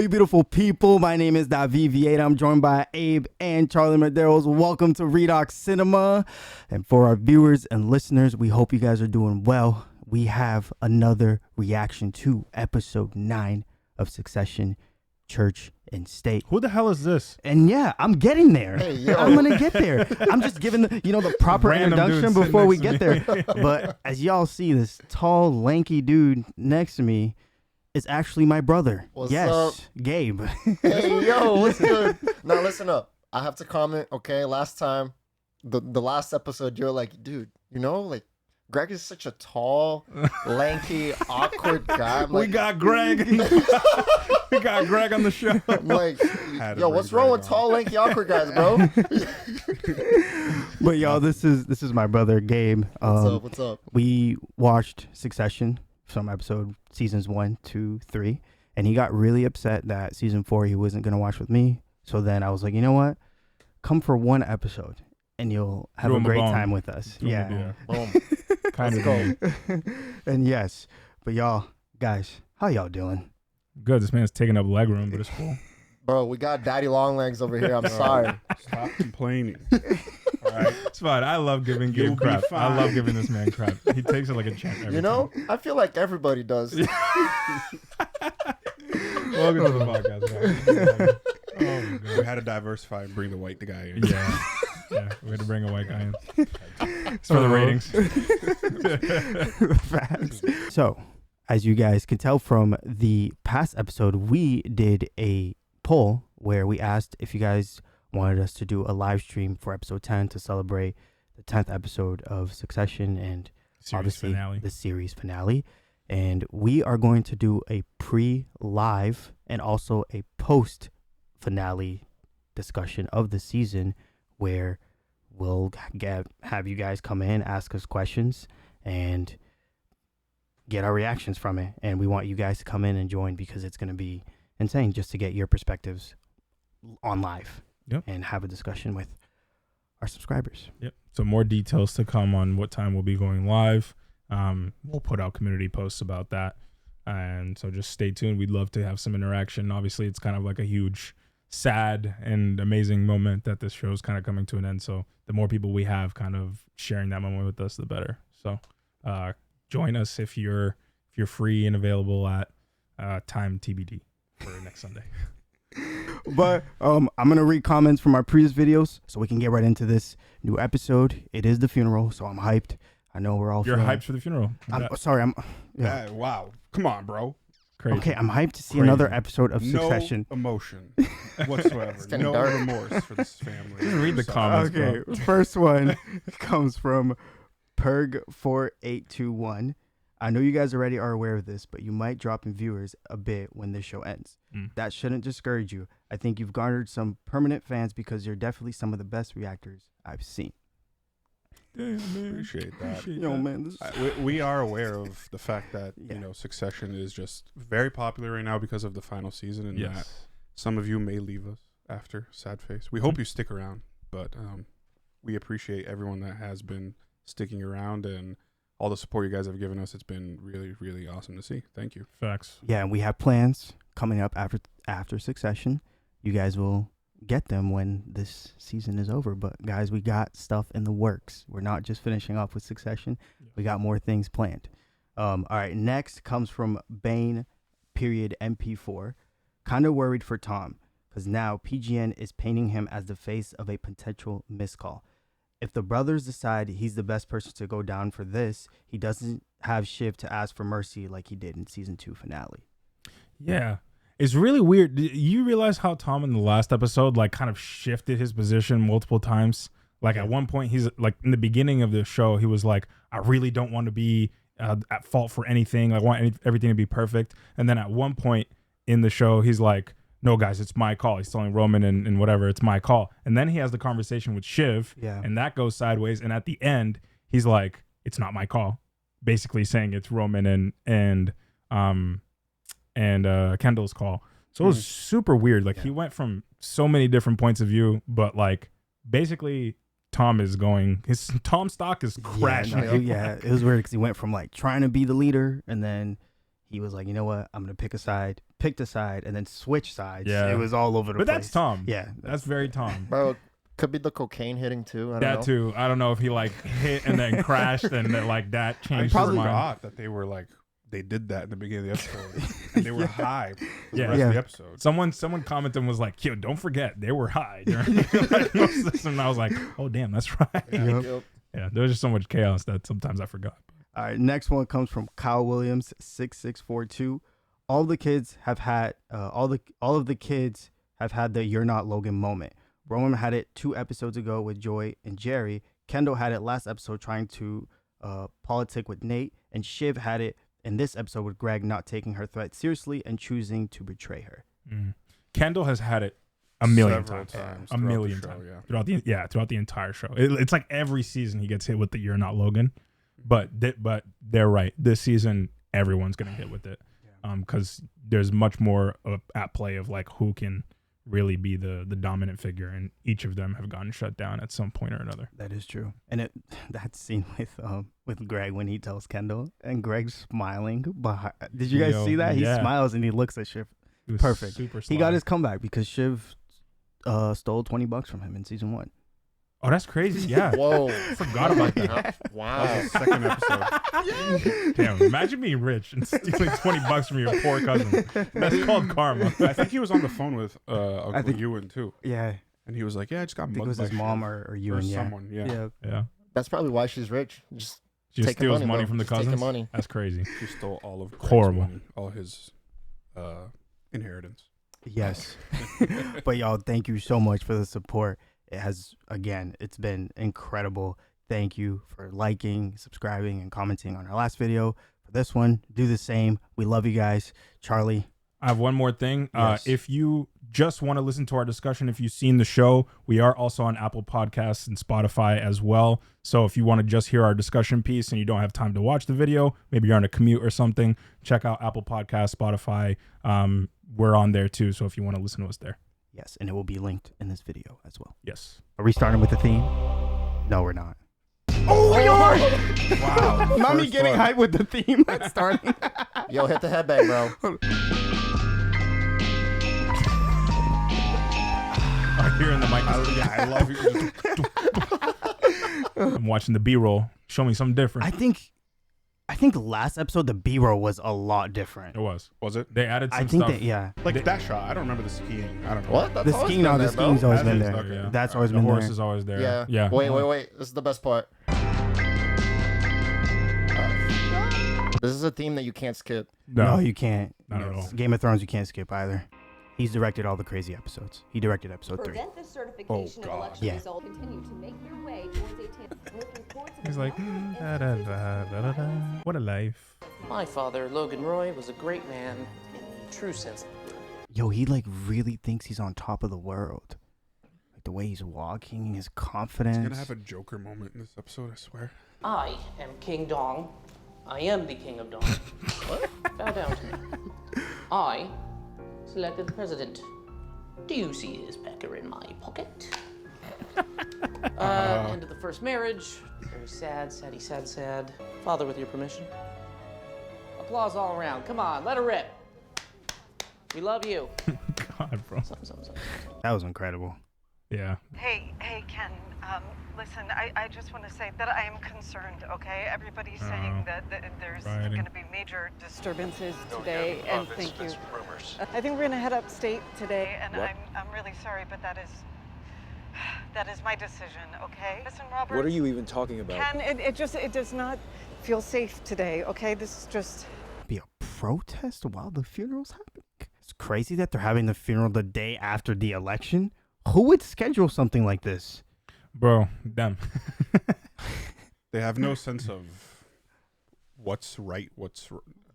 you beautiful people. My name is David V8. I'm joined by Abe and Charlie Medeiros. Welcome to Redox Cinema. And for our viewers and listeners, we hope you guys are doing well. We have another reaction to episode 9 of Succession, Church and State. Who the hell is this? And yeah, I'm getting there. Hey, yo. I'm gonna get there. I'm just giving the proper Random introduction dude before we sitting get next to there. But as y'all see, this tall, lanky dude next to me is actually my brother. What's yes, up? Gabe. Hey, yo, what's good? Now, listen up. I have to comment, okay? Last time, the last episode, you're like, dude, Greg is such a tall, lanky, awkward guy. We got Greg. We got Greg on the show. I'm like, yo, what's wrong with tall, lanky, awkward guys, bro? But y'all, this is my brother Gabe. What's up? We watched Succession, some episode seasons 1, 2, 3, and he got really upset that season 4 he wasn't gonna watch with me. So then I was like, you know what? Come for one episode, and you'll have a great time with us. Yeah. Boom. Kind of Let's And yes, but y'all, guys, how y'all doing? good. This man's taking up leg room, but it's cool. Bro, we got daddy long legs over here. I'm sorry. Stop complaining. All right, it's fine. I love giving Gabe You'll be crap. I fine. love giving this man crap. He takes it like a champ. Every time. I feel like everybody does. Welcome to the podcast, guys. Oh my We god. had to diversify and bring the white guy in. Yeah, we had to bring a white guy in. It's for the ratings. Facts. So, as you guys can tell from the past episode, we did a poll where we asked if you guys wanted us to do a live stream for episode 10 to celebrate the 10th episode of Succession and Series obviously finale. the series finale. And we are going to do a pre-live and also a post-finale discussion of the season where we'll have you guys come in, ask us questions, and get our reactions from it. And we want you guys to come in and join because it's going to be insane just to get your perspectives on live. Yep. And have a discussion with our subscribers. Yep. So more details to come on what time we'll be going live. We'll put out community posts about that. And so just stay tuned. We'd love to have some interaction. Obviously, it's kind of like a huge, sad and amazing moment that this show is kind of coming to an end. So the more people we have kind of sharing that moment with us, the better. So join us if you're free and available at time TBD for next Sunday. But I'm going to read comments from our previous videos so we can get right into this new episode. It is the funeral, so I'm hyped. I know we're all You're feeling- hyped for the funeral. I'm sorry. Yeah. Wow. Come on, bro. Crazy. Okay, I'm hyped to see Crazy. another episode of Succession. No emotion whatsoever. getting No dark. remorse for this family. Just read the So- comments. Okay, first one comes from Perg4821. I know you guys already are aware of this, but you might drop in viewers a bit when this show ends. That shouldn't discourage you. I think you've garnered some permanent fans because you're definitely some of the best reactors I've seen. Damn, man. Appreciate that. Man, this We are aware of the fact that Yeah. Succession is just very popular right now because of the final season, and that Yes. some of you may leave us after. Sad face. We hope you stick around, but we appreciate everyone that has been sticking around and all the support you guys have given us. It's been really, really awesome to see. Thank you. Facts. Yeah, and we have plans coming up after Succession. You guys will get them when this season is over. But guys, we got stuff in the works. We're not just finishing off with Succession. We got more things planned. All right, next comes from Bane.MP4. Kind of worried for Tom because now PGN is painting him as the face of a potential miscall. If the brothers decide he's the best person to go down for this, he doesn't have Shiv to ask for mercy like he did in season 2 finale. Yeah. It's really weird. You realize how Tom in the last episode like kind of shifted his position multiple times? Like at one point, he's like in the beginning of the show, he was like, I really don't want to be at fault for anything. I want everything to be perfect. And then at one point in the show, he's like, no, guys, it's my call. He's telling Roman and whatever, it's my call. And then he has the conversation with Shiv, and that goes sideways. And at the end, he's like, it's not my call. Basically saying it's Roman and Kendall's call. So it was super weird. Like he went from so many different points of view, but like basically Tom stock is crashing. It was weird because he went from like trying to be the leader, and then he was like, you know what, I'm gonna pick a side picked a side and then switched sides. Yeah. It was all over the But place. that's Tom. Yeah. That's very Tom. Bro, could be the cocaine hitting too. I don't That know. too. I don't know if he like hit and then crashed and then, like that I changed his probably mind. forgot that they were like they did that in the beginning of the episode, and they were high for the Yeah. rest of the episode. Someone commented and was like, "Yo, don't forget they were high during like, most of this." And I was like, "Oh damn, that's right." Yep. Yep. Yeah, there was just so much chaos that sometimes I forgot. All right, next one comes from Kyle Williams 6642. All the kids have had all of the kids have had the "You're Not Logan" moment. Roman had it 2 episodes ago with Joy and Jerry. Kendall had it last episode trying to politic with Nate, and Shiv had it in this episode with Greg not taking her threat seriously and choosing to betray her. Kendall has had it a million Several times, throughout the million show, times yeah. throughout the entire show. It's like every season he gets hit with the "You're Not Logan," but they're right. This season everyone's gonna hit with it, because there's much more at play of like who can really be the dominant figure, and each of them have gotten shut down at some point or another. That is true. And that scene with Greg when he tells Kendall and Greg's smiling behind. Did you guys see that? He smiles and he looks at Shiv. It was Perfect. Super He got sly. his comeback because Shiv stole $20 from him in season 1. Oh, that's crazy. Yeah. Whoa. Forgot about that. Wow. That was the second episode. Damn, imagine being rich and stealing $20 from your poor cousin. That's called karma. I think he was on the phone with Uncle think- Ewan too, Yeah. and he was like, "Yeah, I just got I think mugged it was by his mom Shiv." or you or and someone." Yeah. Yeah. That's probably why she's rich. Just She just taking steals money bro. from the Just taking cousins. money. That's crazy. She stole all of Greg's Horrible. money, all his inheritance. Yes. But y'all, thank you so much for the support. It has, again, it's been incredible. Thank you for liking, subscribing, and commenting on our last video. For this one, do the same. We love you guys. Charlie. I have one more thing. Yes. If you just want to listen to our discussion, if you've seen the show, we are also on Apple Podcasts and Spotify as well. So if you want to just hear our discussion piece and you don't have time to watch the video, maybe you're on a commute or something, check out Apple Podcasts, Spotify. We're on there too. So if you want to listen to us there. Yes, and it will be linked in this video as well. Yes. Are we starting with the theme? No, we're not. Oh, we are! Wow. Not me First getting blood. hyped with the theme at starting. Yo, hit the headbang, bro. I hear in the mic. I love you. I'm watching the B-roll. Show me something different. I think last episode the B-roll was a lot different. It was. Was it They added some I think stuff. that, yeah. like that shot? I don't remember the skiing. I don't know. What? That's The always skiing, been no, the there, bro. skiing's always That been is- there. okay. That's always The been horse there. is always there. Yeah. Yeah. Wait. This is the best part. This is a theme that you can't skip. No, you can't. Not at all. Game of Thrones, you can't skip either. He's directed all the crazy episodes. He directed episode 3. Prevent the certification of God. election Yeah. results. Continue to make your way towards with reports of He's like, da, da, da, da, da. What a life. My father, Logan Roy, was a great man in the true sense of the word. Yo, he like really thinks he's on top of the world. Like the way he's walking, his confidence. He's gonna have a Joker moment in this episode. I swear. I am King Dong. I am the King of Dong. What? Bow down to me. I selected the president. Do you see his pecker in my pocket? End of the first marriage. Very sad, sad. Father, with your permission. Applause all around. Come on, let her rip. We love you. God, bro. Something. That was incredible. Yeah. Hey, Ken. Listen, I just want to say that I am concerned. Okay, everybody's saying that there's Rioting. going to be major disturbances today, and thank you. I think we're going to head upstate today, and I'm really sorry, but that is my decision. Okay. Listen, Robert. What are you even talking about? Ken, it does not feel safe today. Okay, this is just. Be a protest while the funeral's happening. It's crazy that they're having the funeral the day after the election. Who would schedule something like this? Bro, them. They have no sense of what's right,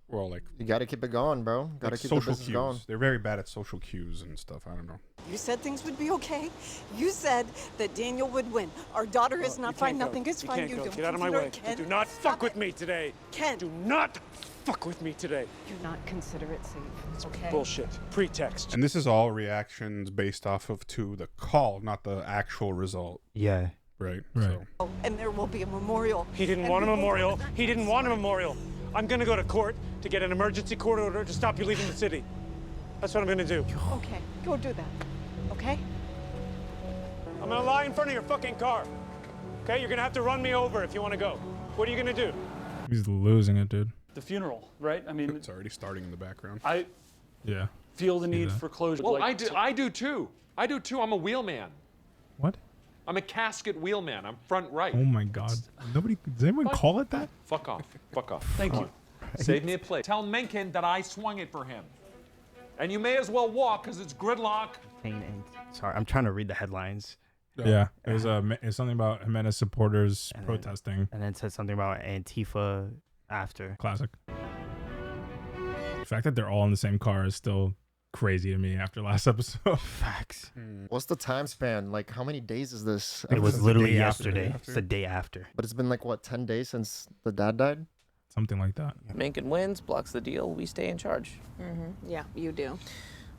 well, like You gotta keep it going, bro. Gotta like keep the social business cues. going. They're very bad at social cues and stuff. I don't know. You said things would be okay. You said that Daniel would win. Our daughter is not fine. Nothing is fine. You don't Get out of my consider way. it, Ken. Do not Stop fuck with it. me today. Ken, Do not fuck with me today. Do not consider it safe. Okay. Bullshit. Pretext. And this is all reactions based off of to the call, not the actual result, Yeah. right? Right. So and there will be a memorial. He didn't And want a we will- memorial. He didn't want a memorial. I'm gonna go to court to get an emergency court order to stop you leaving the city. That's what I'm gonna do. Okay, go do that. Okay? I'm gonna lie in front of your fucking car. Okay, you're gonna have to run me over if you wanna go. What are you gonna do? He's losing it, dude. The funeral, right? I mean, It's already starting in the background. I Yeah. feel the need that. for closure. Well, like, I do too. I do too. I'm a wheelman. What? I'm a casket wheelman. I'm front right. Oh my God. Nobody. Does anyone call it that? Fuck off. Fuck off. Thank Come you. on. Save me a place. Tell Mencken that I swung it for him. And you may as well walk because it's gridlock. Sorry, I'm trying to read the headlines. Yeah. It was it's something about Jimenez supporters And then- protesting. And then it said something about Antifa after. Classic. The fact that they're all in the same car is still crazy to me after last episode. Facts. What's the time span? Like, how many days is this? It was It's the literally day after, yesterday. day after. It's the day after. But it's been like, what, 10 days since the dad died? Something like that. Mencken wins, blocks the deal, we stay in charge. Yeah, you do.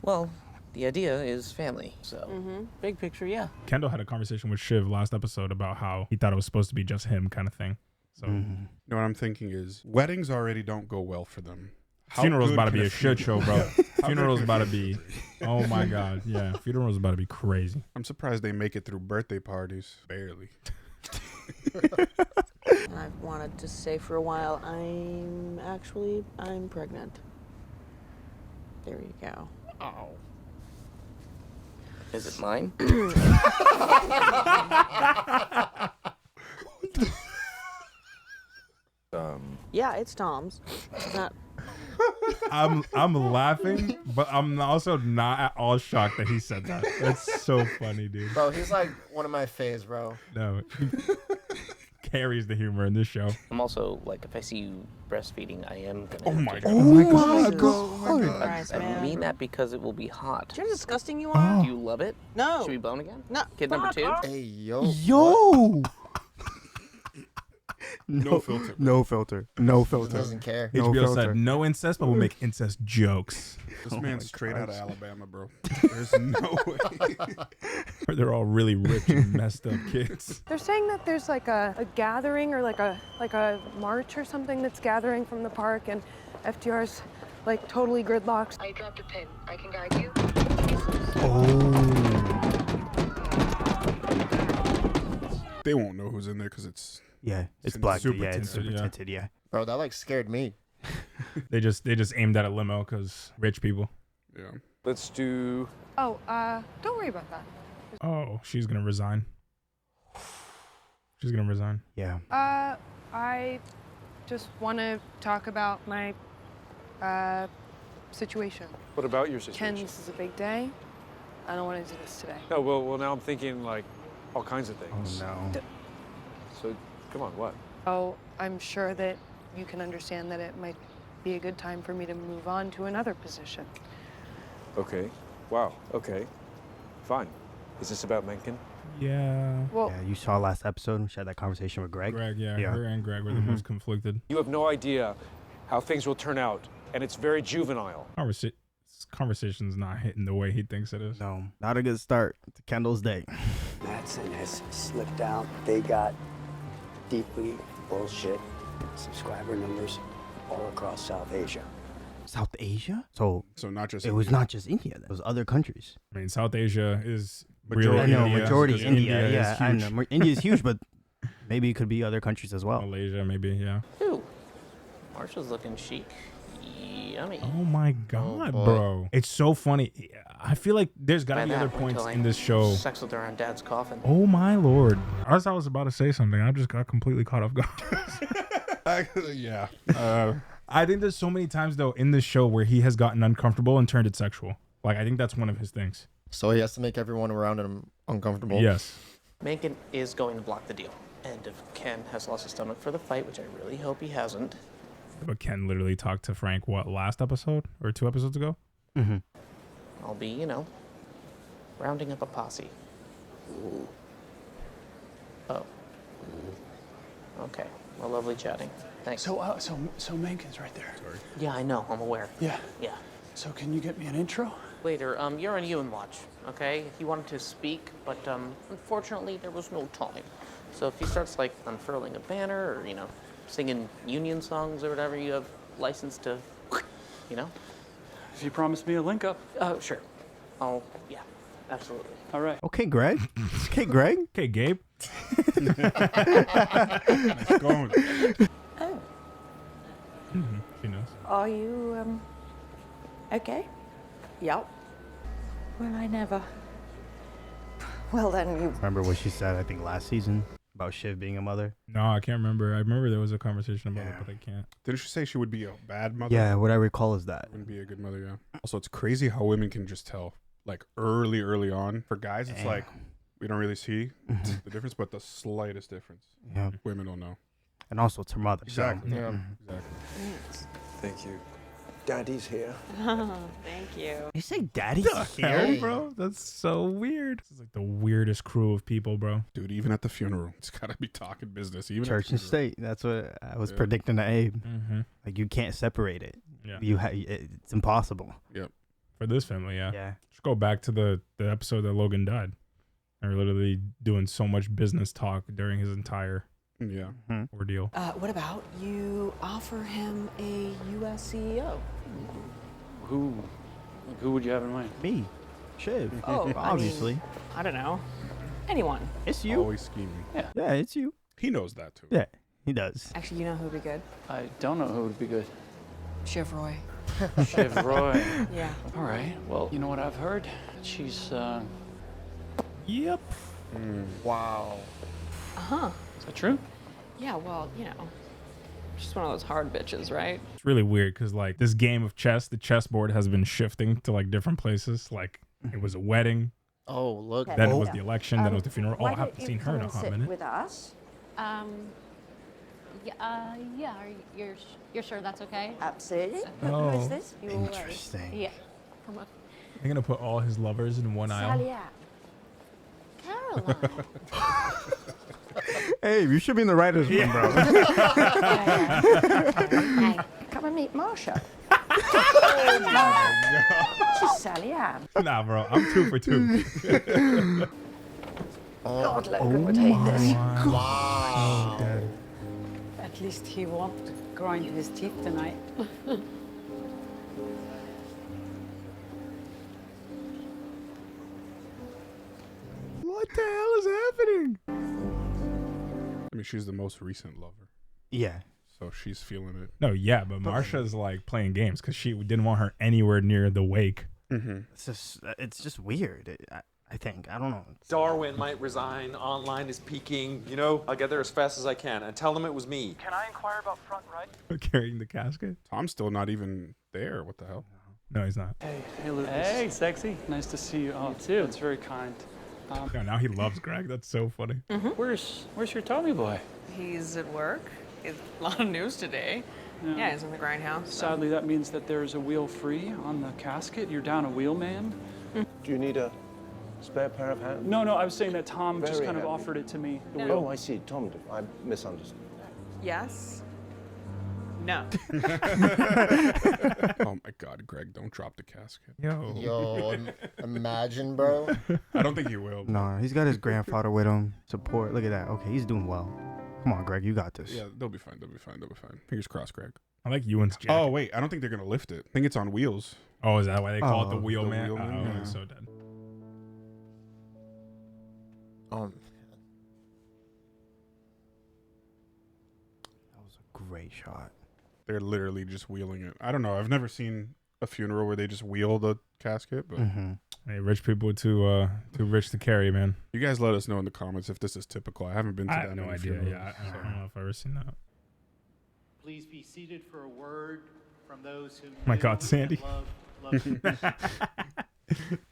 Well, the idea is family, so big picture, yeah. Kendall had a conversation with Shiv last episode about how he thought it was supposed to be just him kind of thing. So You know what I'm thinking is weddings already don't go well for them. How funeral's good about to can be a shit show, bro. How Funeral's good about to can- be, oh my God. Yeah, funeral's about to be crazy. I'm surprised they make it through birthday parties. Barely. I've wanted to say for a while, I'm pregnant. There you go. Oh. Is it mine? Yeah, it's Tom's. It's not. I'm laughing, but I'm also not at all shocked that he said that. That's so funny, dude. Bro, he's like one of my faves, bro. No, he carries the humor in this show. I'm also, like, if I see you breastfeeding, I am gonna. Oh my have god. to- Oh my god. Christ, I man. mean that because it will be hot. Do you know how disgusting you are? Do you love it? No. Should we bone again? No. Kid number Fuck 2? off. Hey, yo. Yo! No filter. No filter. No He filter. doesn't care. No HBO filter. said no incest, but we'll make incest jokes. This Oh man's my straight out of Christ. Alabama, bro. There's no way. Where they're all really rich and messed up kids. They're saying that there's like a gathering or like a march or something that's gathering from the park, and FTR's like totally gridlocked. I dropped a pin. I can guide you. They won't know who's in there because it's Yeah, it's It's black. super Yeah, it's tinted, super yeah. tinted. Yeah. Bro, that like scared me. They just aimed at a limo because rich people. yeah. Let's do. Oh, don't worry about that. Oh, she's gonna resign. She's gonna resign. Yeah. I just want to talk about my situation. What about your Ken, situation? this is a big day. I don't want to do this today. No, well, now I'm thinking like all kinds of Oh things. no. So, come on, what? Oh, I'm sure that you can understand that it might be a good time for me to move on to another position. Okay. Wow. Okay. Fine. Is this about Mencken? Yeah. Well, Yeah, you saw last episode. She had that conversation with Greg. Greg, yeah, Yeah. her and Greg were the most conflicted. You have no idea how things will turn out, and it's very juvenile. Conversation's not hitting the way he thinks it is. No, not a good start to Kendall's day. Madsen has slipped out. They got deeply bullshit subscriber numbers all across South Asia. South Asia? So not just it was India. not just India. It was other countries. I mean, South Asia is Majority really I know India, majority is because India. is Yeah, I huge. know. India's huge, but maybe it could be other countries as well. Malaysia, maybe, yeah. Ooh, Marsha's looking chic. Yummy. Oh my god, boy. bro. It's so funny. I feel like there's gotta By be that, other wait points till I in this show. Sex with her on Dad's coffin. Oh my lord. As I was about to say something, I just got completely caught off guard. Yeah. I think there's so many times though in this show where he has gotten uncomfortable and turned it sexual. Like I think that's one of his things. So he has to make everyone around him uncomfortable. Yes. Mencken is going to block the deal. And if Ken has lost his stomach for the fight, which I really hope he hasn't, But Ken literally talked to Frank last episode or 2 episodes ago? Mm-hmm. I'll be, rounding up a posse. Oh. Okay. Well, lovely chatting. Thanks. So Mencken's right there. Sorry. Yeah, I know. I'm aware. Yeah. Yeah. So can you get me an intro? Later. You're on Ewan watch, okay? He wanted to speak, but unfortunately there was no time. So if he starts like unfurling a banner or singing union songs or whatever, you have license to, If you promise me a link up. Oh, sure. Oh, yeah, absolutely. All right. Okay, Greg. Okay, Greg. Okay, Gabe. Nice going. Oh, She knows. are you, okay? Yep. Well, I never. Well, then you. Remember what she said, I think, last season about Shiv being a mother? No, I can't remember. I remember there was a conversation about it, but I can't. Didn't she say she would be a bad mother? Yeah, what I recall is that. Wouldn't be a good mother, yeah. Also, it's crazy how women can just tell, like, early on. For guys, it's like, we don't really see the difference, but the slightest difference. Yeah. Women don't know. And also, it's her mother. Exactly. So. Yeah. Mhm. Exactly. Thank you. Daddy's here. Thank you. You say daddy's Hell, here? bro. That's so weird. This is like the weirdest crew of people, bro. Dude, even at the funeral, it's got to be talking business. Even Church at and the state. That's what I was predicting to Abe. Mm-hmm. Like, you can't separate it. Yeah. It's impossible. Yep. For this family, yeah. Yeah. Just go back to the episode that Logan died. They're literally doing so much business talk during his entire ordeal. What about you offer him a U.S. CEO? Who would you have in mind? Me. Shiv. Oh, obviously. I don't know. Anyone. It's you. Always scheming. Yeah, it's you. He knows that, too. Yeah, he does. Actually, you know who would be good? I don't know who would be good. Shiv Roy. Shiv Roy. Yeah. All right. Well, you know what I've heard? She's, Yep. Wow. Uh-huh. Is that true? Yeah, well, you know, she's one of those hard bitches, right? It's really weird because, like, this game of chess, the chessboard has been shifting to, like, different places. Like, it was a wedding. Oh, look. Then it was the election. Then it was the funeral. Oh, I haven't seen her in a hot minute. With us? Yeah. You're sure that's okay? Absolutely. Oh. Who is this? Interesting. Yeah. Come on. They're gonna put all his lovers in one aisle. Sally Ann. Caroline. Hey, you should be in the writer's room, bro. Hey, come and meet Marsha. She's Sally Ann. Nah, bro, I'm 2 for 2. God, Logan would hate this. Wow. So dead. At least he won't grind his teeth tonight. What the hell is happening? I mean, she's the most recent lover. Yeah. So she's feeling it. No, yeah, but Marsha's like playing games because she didn't want her anywhere near the wake. Mm-hmm. It's just weird. I think. I don't know. Darwin might resign. Online is peaking. You know, I'll get there as fast as I can and tell them it was me. Can I inquire about front right? Carrying the casket? Tom's still not even there. What the hell? No, he's not. Hey, Lucas. Hey, sexy. Nice to see you. Oh, too. That's very kind. Yeah, now he loves Greg. That's so funny. Where's your Tommy boy? He's at work. He's a lot of news today. Yeah, he's in the grindhouse. So. Sadly, that means that there's a wheel free on the casket. You're down a wheel, man. Do you need a spare pair of hands? No, I was saying that Tom just Very kind of happy. offered it to me. The No. wheel. Oh, I see. Tom, I misunderstood. Yes. No. Oh my God, Greg, don't drop the casket. Yo. Imagine, bro. I don't think he will. No, he's got his grandfather with him. Support. Look at that. Okay, he's doing well. Come on, Greg, you got this. Yeah, they'll be fine. They'll be fine. Fingers crossed, Greg. I like Ewan's jacket. Oh wait, I don't think they're gonna lift it. I think it's on wheels. Oh, is that why they call it the Oh, wheel the man? wheel man, Oh, yeah. so dead. That was a great shot. They're literally just wheeling it. I don't know. I've never seen a funeral where they just wheel the casket, but Hey, rich people too rich to carry, man. you guys let us know in the comments if this is typical. I haven't been to I that have no many idea. funerals, Yeah, I so. don't know if I've ever seen that. Please be seated for a word from those who. My God, Sandy. Love you.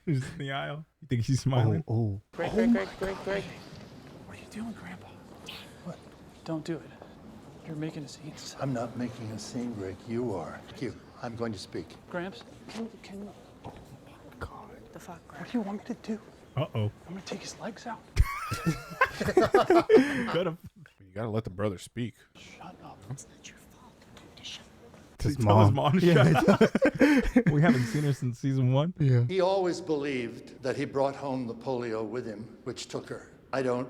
Who's in the aisle? You think he's smiling? Oh. Greg. What are you doing, Grandpa? What? Don't do it. You're making a scene. I'm not making a scene, Greg. You are. Q, I'm going to speak. Gramps, can The fuck, Greg? what do you want me to do? Uh-oh. I'm gonna take his legs out. Could've. You gotta let the brother speak. Shut up. His Tell his mom. mom to shut up. We haven't seen her since season 1. Yeah. He always believed that he brought home the polio with him, which took her. I don't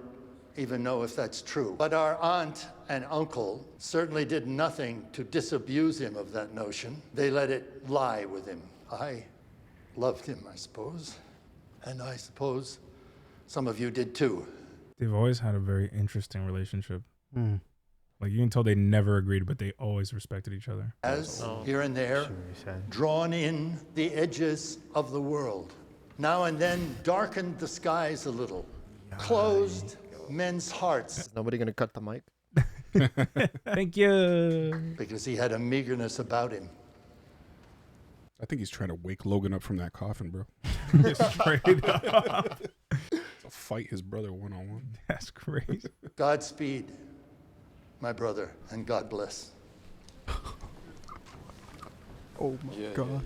even know if that's true. But our aunt and uncle certainly did nothing to disabuse him of that notion. They let it lie with him. I loved him, I suppose. And I suppose some of you did too. They've always had a very interesting relationship. Mm. Like, you can tell they never agreed, but they always respected each other. As here and there, drawn in the edges of the world. Now and then darkened the skies a little. Closed men's hearts. Is nobody gonna cut the mic? Thank you. Because he had a meagerness about him. I think he's trying to wake Logan up from that coffin, bro. Straight up. To fight his brother one-on-one. That's crazy. Godspeed, my brother, and God bless. Oh my God.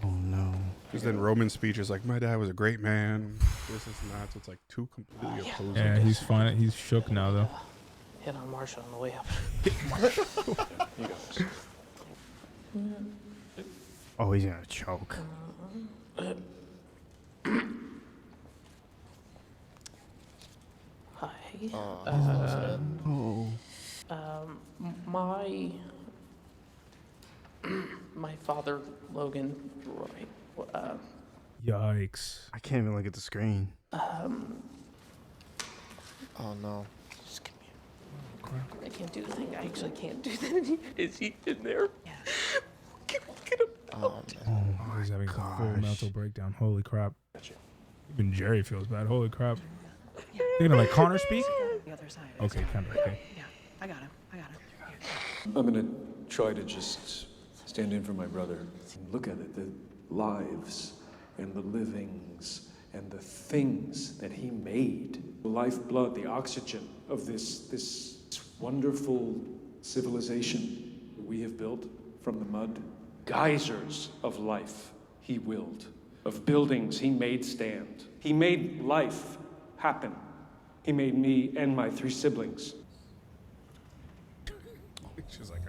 Oh no. Because then Roman's speech is like, my dad was a great man. This is not. So it's like two completely opposing. Yeah, he's fine. He's shook now, though. Hit on Marsha on the way up. You got this. Oh, he's gonna choke. Hi. Oh. My father, Logan Roy. Yikes. I can't even look at the screen. Oh no. Just give me I can't do the thing. I actually can't do that. Is he in there? Yeah. Get him out. Oh, he's having a full mental breakdown. Holy crap. Even Jerry feels bad. Holy crap. You're gonna let Connor speak? The other side. Okay, kind of. Okay. Yeah, I got him. I'm gonna try to just stand in for my brother. Look at it, the lives and the livings and the things that he made. The lifeblood, the oxygen of this wonderful civilization we have built from the mud. Geysers of life he willed, of buildings he made stand. He made life happen. He made me and my 3 siblings. She's like,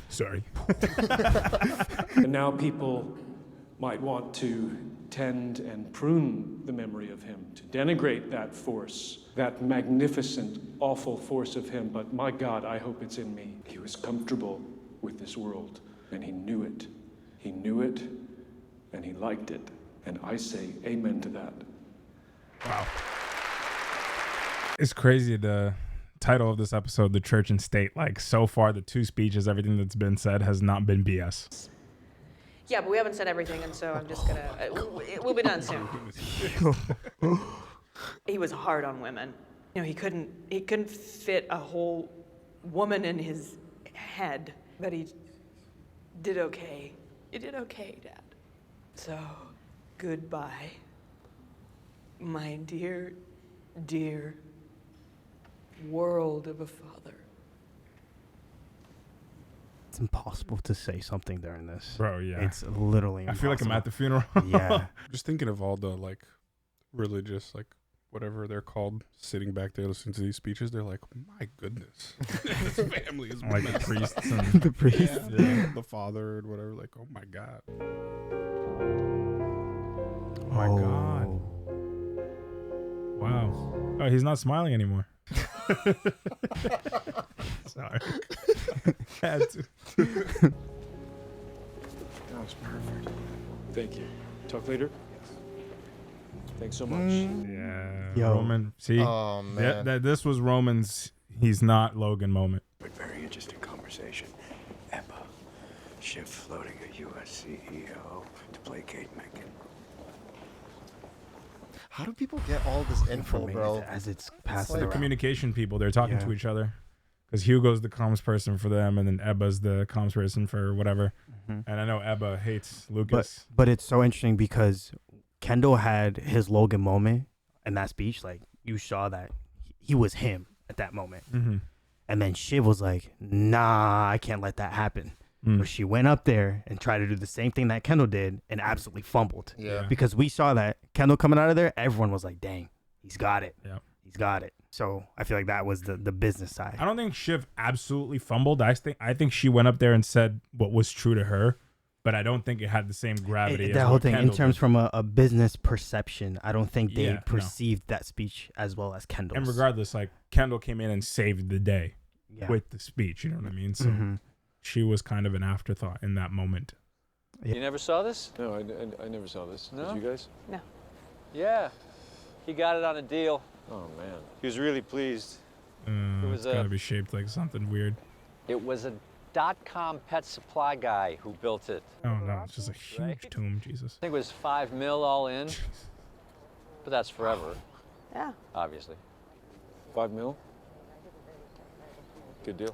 Sorry. And now people might want to tend and prune the memory of him, to denigrate that force, that magnificent, awful force of him. But my God, I hope it's in me. He was comfortable with this world, and he knew it. He knew it, and he liked it. And I say amen to that. Wow. It's crazy, the title of this episode, The Church and State. Like, so far, the 2 speeches, everything that's been said has not been BS. Yeah, but we haven't said everything, and so I'm just gonna. We'll be done soon. He was hard on women. You know, he couldn't fit a whole woman in his head, but he did okay. He did okay, Dad. So, goodbye, my dear, dear world of a father. It's impossible to say something during this. Bro, yeah. It's literally impossible. I feel like I'm at the funeral. Yeah. Just thinking of all the like religious, like whatever they're called, sitting back there listening to these speeches, they're like, my goodness. His family is like the messed priests up. and the priests. Yeah. The father and whatever, like, oh my God. Oh my God. Wow. Oh, he's not smiling anymore. Sorry. Had to. That was perfect. Thank you. Talk later? Yes. Thanks so much. Yeah. Yo. Roman. See? Oh, man. This was Roman's he's not Logan moment. But very interesting conversation. Emma, Schiff floating a U.S. CEO to placate Mencken. How do people get all this info, bro? As it's passing The around. communication people, they're talking Yeah. to each other. Because Hugo's the comms person for them, and then Ebba's the comms person for whatever. Mhm. And I know Ebba hates Lucas. But it's so interesting because Kendall had his Logan moment in that speech. Like, you saw that he was him at that moment. Mm-hmm. And then Shiv was like, nah, I can't let that happen. But she went up there and tried to do the same thing that Kendall did and absolutely fumbled. Yeah. Because we saw that Kendall coming out of there, everyone was like, dang, he's got it. Yeah. He's got it. So I feel like that was the business side. I don't think Shiv absolutely fumbled. I think she went up there and said what was true to her, but I don't think it had the same gravity. as That whole what thing, in Kendall terms did. from a business perception, I don't think they Yeah, no. perceived that speech as well as Kendall's. And regardless, like Kendall came in and saved the day Yeah. with the speech. You know what I mean? So Mhm. she was kind of an afterthought in that moment. You never saw this? No, I never saw this. No? Did you guys? No. Yeah. He got it on a deal. Oh, man. He was really pleased. It was It's gotta be shaped like something weird. It was a .com pet supply guy who built it. Oh no, it's just a huge tomb, Jesus. I think it was $5 million all in. But that's forever, Yeah. obviously. $5 million? Good deal.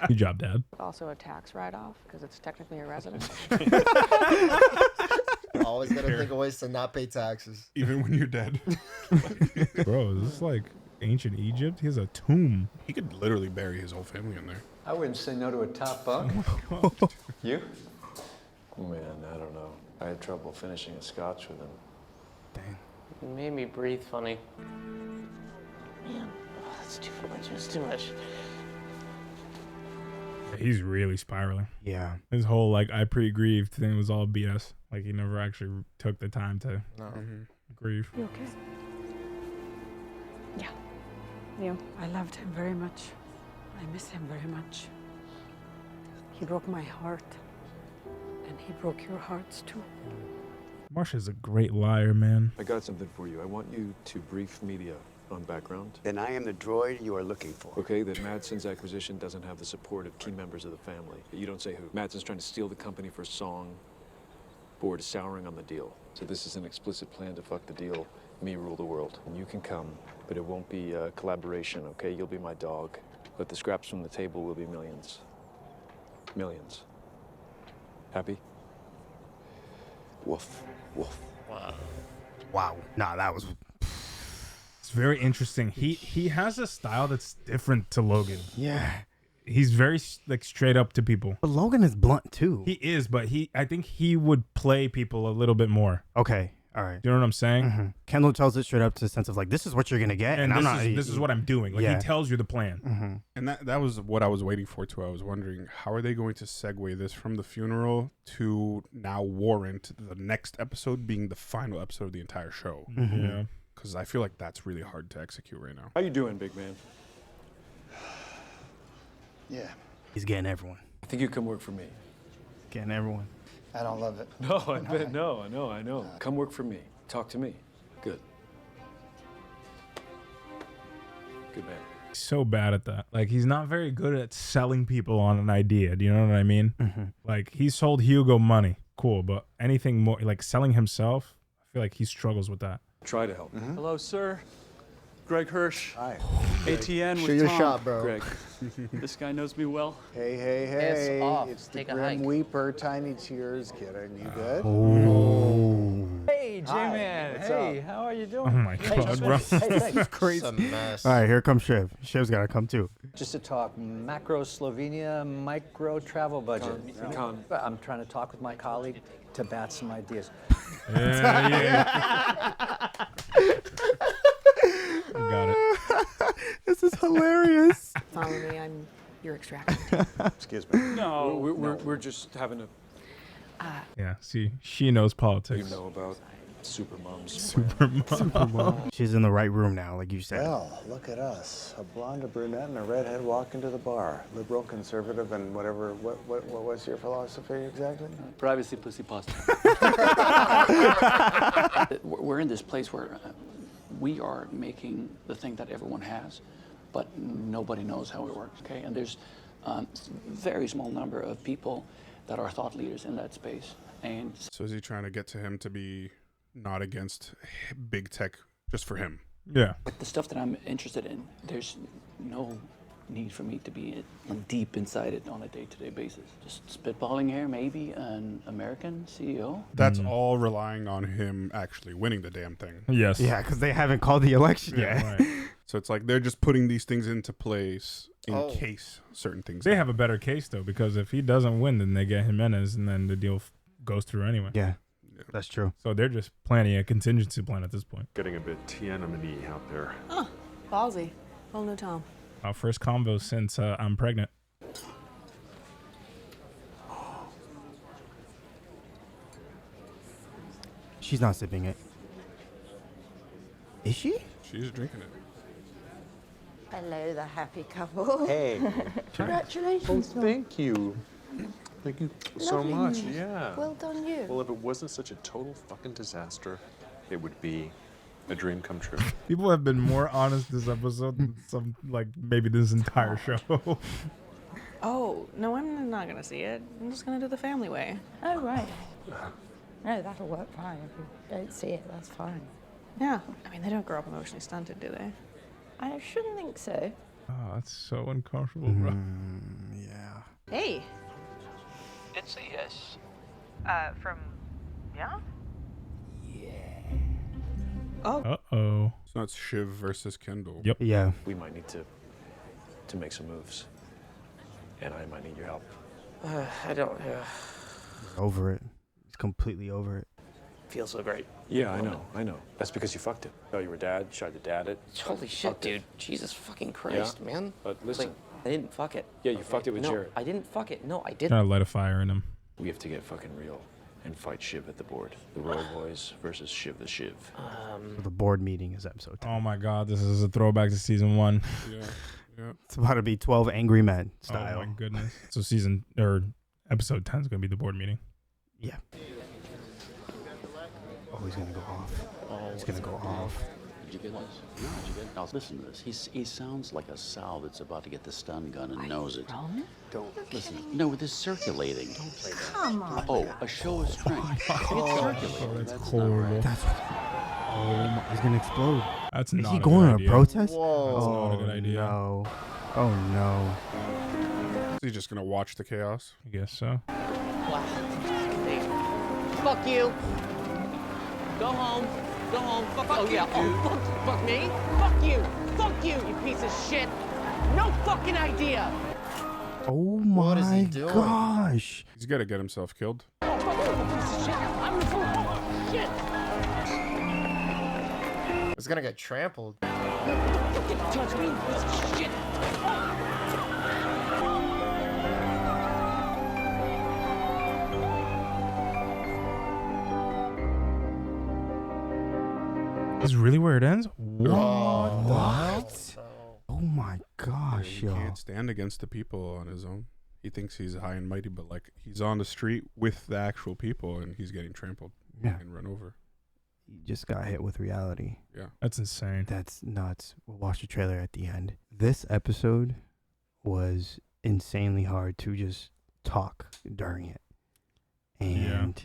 Good job, Dad. Also a tax write-off because it's technically a residence. Always gotta think of ways to not pay taxes. Even when you're dead. Bro, is this like ancient Egypt? He has a tomb. He could literally bury his whole family in there. I wouldn't say no to a top bunk. You? Man, I don't know. I had trouble finishing a scotch with him. It made me breathe funny. Man, that's too much. It's too much. He's really spiraling. Yeah. His whole like I pre-grieved thing was all BS. Like he never actually took the time to grieve. You okay? Yeah. You? I loved him very much. I miss him very much. He broke my heart. And he broke your hearts too. Marsha's a great liar, man. I got something for you. I want you to brief media on background. Then I am the droid you are looking for. Okay, that Madsen's acquisition doesn't have the support of key members of the family. You don't say who. Madsen's trying to steal the company for a song. Board is souring on the deal. So this is an explicit plan to fuck the deal. Me rule the world. And you can come, but it won't be a collaboration, okay? You'll be my dog. But the scraps from the table will be millions. Millions. Happy? Woof. Woof. Wow. Nah, that was... It's very interesting. He has a style that's different to Logan. Yeah. He's very like straight up to people. But Logan is blunt too. He is, but I think he would play people a little bit more. Okay. All right. You know what I'm saying? Mm-hmm. Kendall tells it straight up to the sense of like, this is what you're going to get. And I'm not... this is what I'm doing. Like Yeah. he tells you the plan. Mm-hmm. And that was what I was waiting for too. I was wondering, how are they going to segue this from the funeral to now warrant the next episode being the final episode of the entire show? Mm-hmm. Yeah. Because I feel like that's really hard to execute right now. How you doing, big man? Yeah. He's getting everyone. I think you come work for me. Getting everyone. I don't love it. No, I know. Come work for me. Talk to me. Good. Good man. He's so bad at that. Like he's not very good at selling people on an idea. Do you know what I mean? Mm-hmm. Like he sold Hugo money. Cool. But anything more like selling himself, I feel like he struggles with that. Try to help. Hello, sir. Greg Hirsch. Hi. ATN with Shoot your Tom. shot, bro. Greg. This guy knows me well. Hey, hey, Piss hey. off. It's the Take a Grim hike. Weeper, Tiny Cheers. Kidding. You good? Oh. Hey, Hi. J-Man. What's Hey, up? how are you Oh doing? my god, bro. Hey, thanks. Crazy. It's a mess. All right, here comes Shiv. Shiv's got to come too. Just to talk macro Slovenia micro travel budget. I'm trying to talk with my colleague to bat some ideas. Yeah. Got it. This is hilarious. Follow me. I'm your extraction. Excuse me. No. We're just having a... Yeah, see, she knows politics. You know about supermoms. Supermom. She's in the right room now, like you said. Well, look at us. A blonde, a brunette, and a redhead walk into the bar. Liberal, conservative, and whatever. What was your philosophy exactly? Privacy, pussy, pasta. We're in this place where we are making the thing that everyone has, but nobody knows how it works, okay? And there's a very small number of people that are thought leaders in that space. And So is he trying to get to him to be not against big tech just for him? Yeah. the stuff that I'm interested in, there's no need for me to be deep inside it on a day-to-day basis. Just spitballing here, maybe an American CEO. That's all relying on him actually winning the damn thing. Yes. Yeah, because they haven't called the election yet. Right. So it's like they're just putting these things into place in Oh. case certain things They happen. have a better case though, because if he doesn't win, then they get Jimenez, and then the deal goes through anyway. Yeah, that's true. So they're just planning a contingency plan at this point. Getting a bit Tiananmen out there. Oh, ballsy. Whole new Tom. Our first convo since I'm pregnant. She's not sipping it. Is she? She's drinking it. Hello, the happy couple. Hey. Congratulations. Oh, thank you. Thank you so Lovely much. news. Yeah. Well done, you. Well, if it wasn't such a total fucking disaster, it would be a dream come true. People have been more honest this episode than some, like, maybe this entire show. Oh, no, I'm not gonna see it. I'm just gonna do the family way. Oh, right. No, that'll work fine. If you don't see it, that's fine. Yeah. I mean, they don't grow up emotionally stunted, do they? I shouldn't think so. Oh, that's so uncomfortable, bro. Yeah. Hey. It's a yes. From... Yeah? Uh-oh. So that's Shiv versus Kendall. Yep. Yeah. We might need to make some moves. And I might need your help. I don't. Over it. He's completely over it. Feel so great. Yeah, I know. That's because you fucked it. Oh, you were dad, tried to dad it. Holy shit, Fucked it. dude. Jesus fucking Christ, Yeah, man. but listen. Like, I didn't fuck it. Yeah, you fucked it with no, Jared. I didn't fuck it. No, I Trying didn't. to light a fire in him. We have to get fucking real and fight Shiv at the board. The Royal Boys versus Shiv the Shiv. So the board meeting is episode 10. Oh my god, this is a throwback to season 1. Yeah. It's about to be 12 Angry Men style. Oh my goodness. So episode 10 is going to be the board meeting. Yeah. Oh, he's going to go off. He's going to go off. Did you get this? No, did you get it? Now listen to this. He sounds like a sow that's about to get the stun gun and knows it. Don't listen. No, this circulating. Don't play that. Come on. Oh, a show of strength. It's circulating. That's not horrible. right. Oh my, he's going to explode. That's Is not he a going good on idea. a protest? Whoa. That's Oh, not a good idea. no. Oh, no. Is he just gonna watch the chaos? I guess so. Fuck you. Go home. Go home. Fuck you. Oh, fuck me. Fuck you. Fuck you, you piece of shit. No fucking idea. Oh What is he my doing? gosh. He's gotta get himself killed. Oh, fuck you, you piece of shit. I'm the full shit. It's gonna get trampled. Fucking touch me, you piece of shit. This is really where it ends? What? Oh my gosh, He yo. can't stand against the people on his own. He thinks he's high and mighty, but like he's on the street with the actual people and he's getting trampled Yeah. and run over. He just got hit with reality. Yeah. That's insane. That's nuts. We'll watch the trailer at the end. This episode was insanely hard to just talk during it. And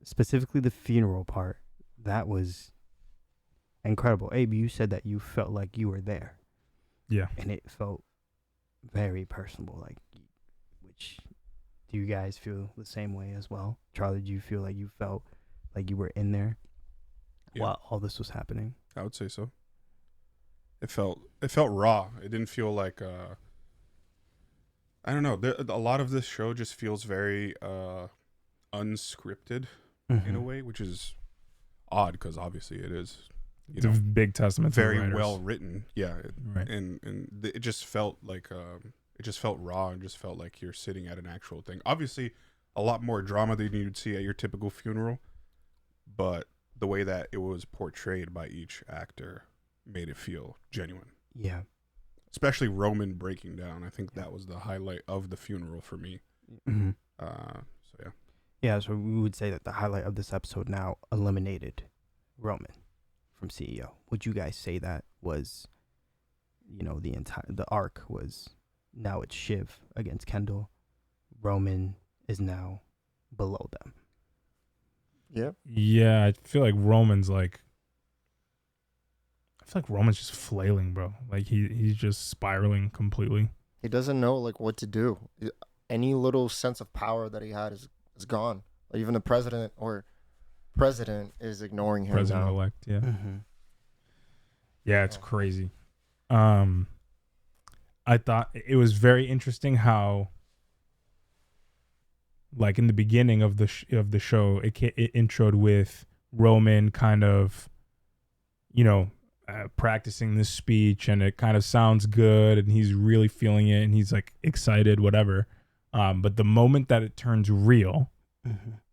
specifically the funeral part, that was incredible. Abe, you said that you felt like you were there. Yeah. And it felt very personable. Like, which, do you guys feel the same way as well? Charlie, do you feel like you felt like you were in there while all this was happening? I would say so. It felt raw. It didn't feel like I don't know. A lot of this show just feels very unscripted in a way, which is odd because obviously it is. It's a big testament to the very writers. well written. Yeah, Right. and it just felt like it just felt raw and just felt like you're sitting at an actual thing. Obviously, a lot more drama than you'd see at your typical funeral, but the way that it was portrayed by each actor made it feel genuine. Yeah. Especially Roman breaking down. I think that was the highlight of the funeral for me. Mhm. So yeah. Yeah, so we would say that the highlight of this episode now eliminated Roman from CEO. Would you guys say that was, the arc was now it's Shiv against Kendall. Roman is now below them. Yep. Yeah, I feel like Roman's just flailing, bro. Like he's just spiraling completely. He doesn't know what to do. Any little sense of power that he had is gone. Even the president is ignoring him President now. elect, yeah. Mm-hmm. Yeah, it's crazy. I thought it was very interesting how, like in the beginning of the show, it introed with Roman kind of, practicing this speech, and it kind of sounds good, and he's really feeling it, and he's like excited, whatever. But the moment that it turns real,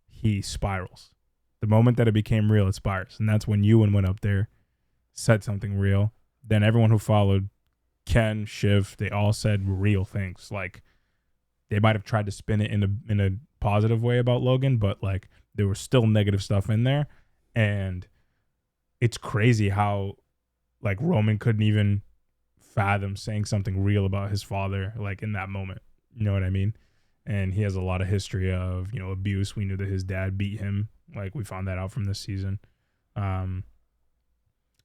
he spirals. The moment that it became real, it spirals, and that's when Ewan went up there, said something real. Then everyone who followed Ken, Shiv, they all said real things. Like, they might have tried to spin it in a positive way about Logan, but like there was still negative stuff in there. And it's crazy how like Roman couldn't even fathom saying something real about his father, like in that moment. You know what I mean? And he has a lot of history of, you know, abuse. We knew that his dad beat him. Like, we found that out from this season. He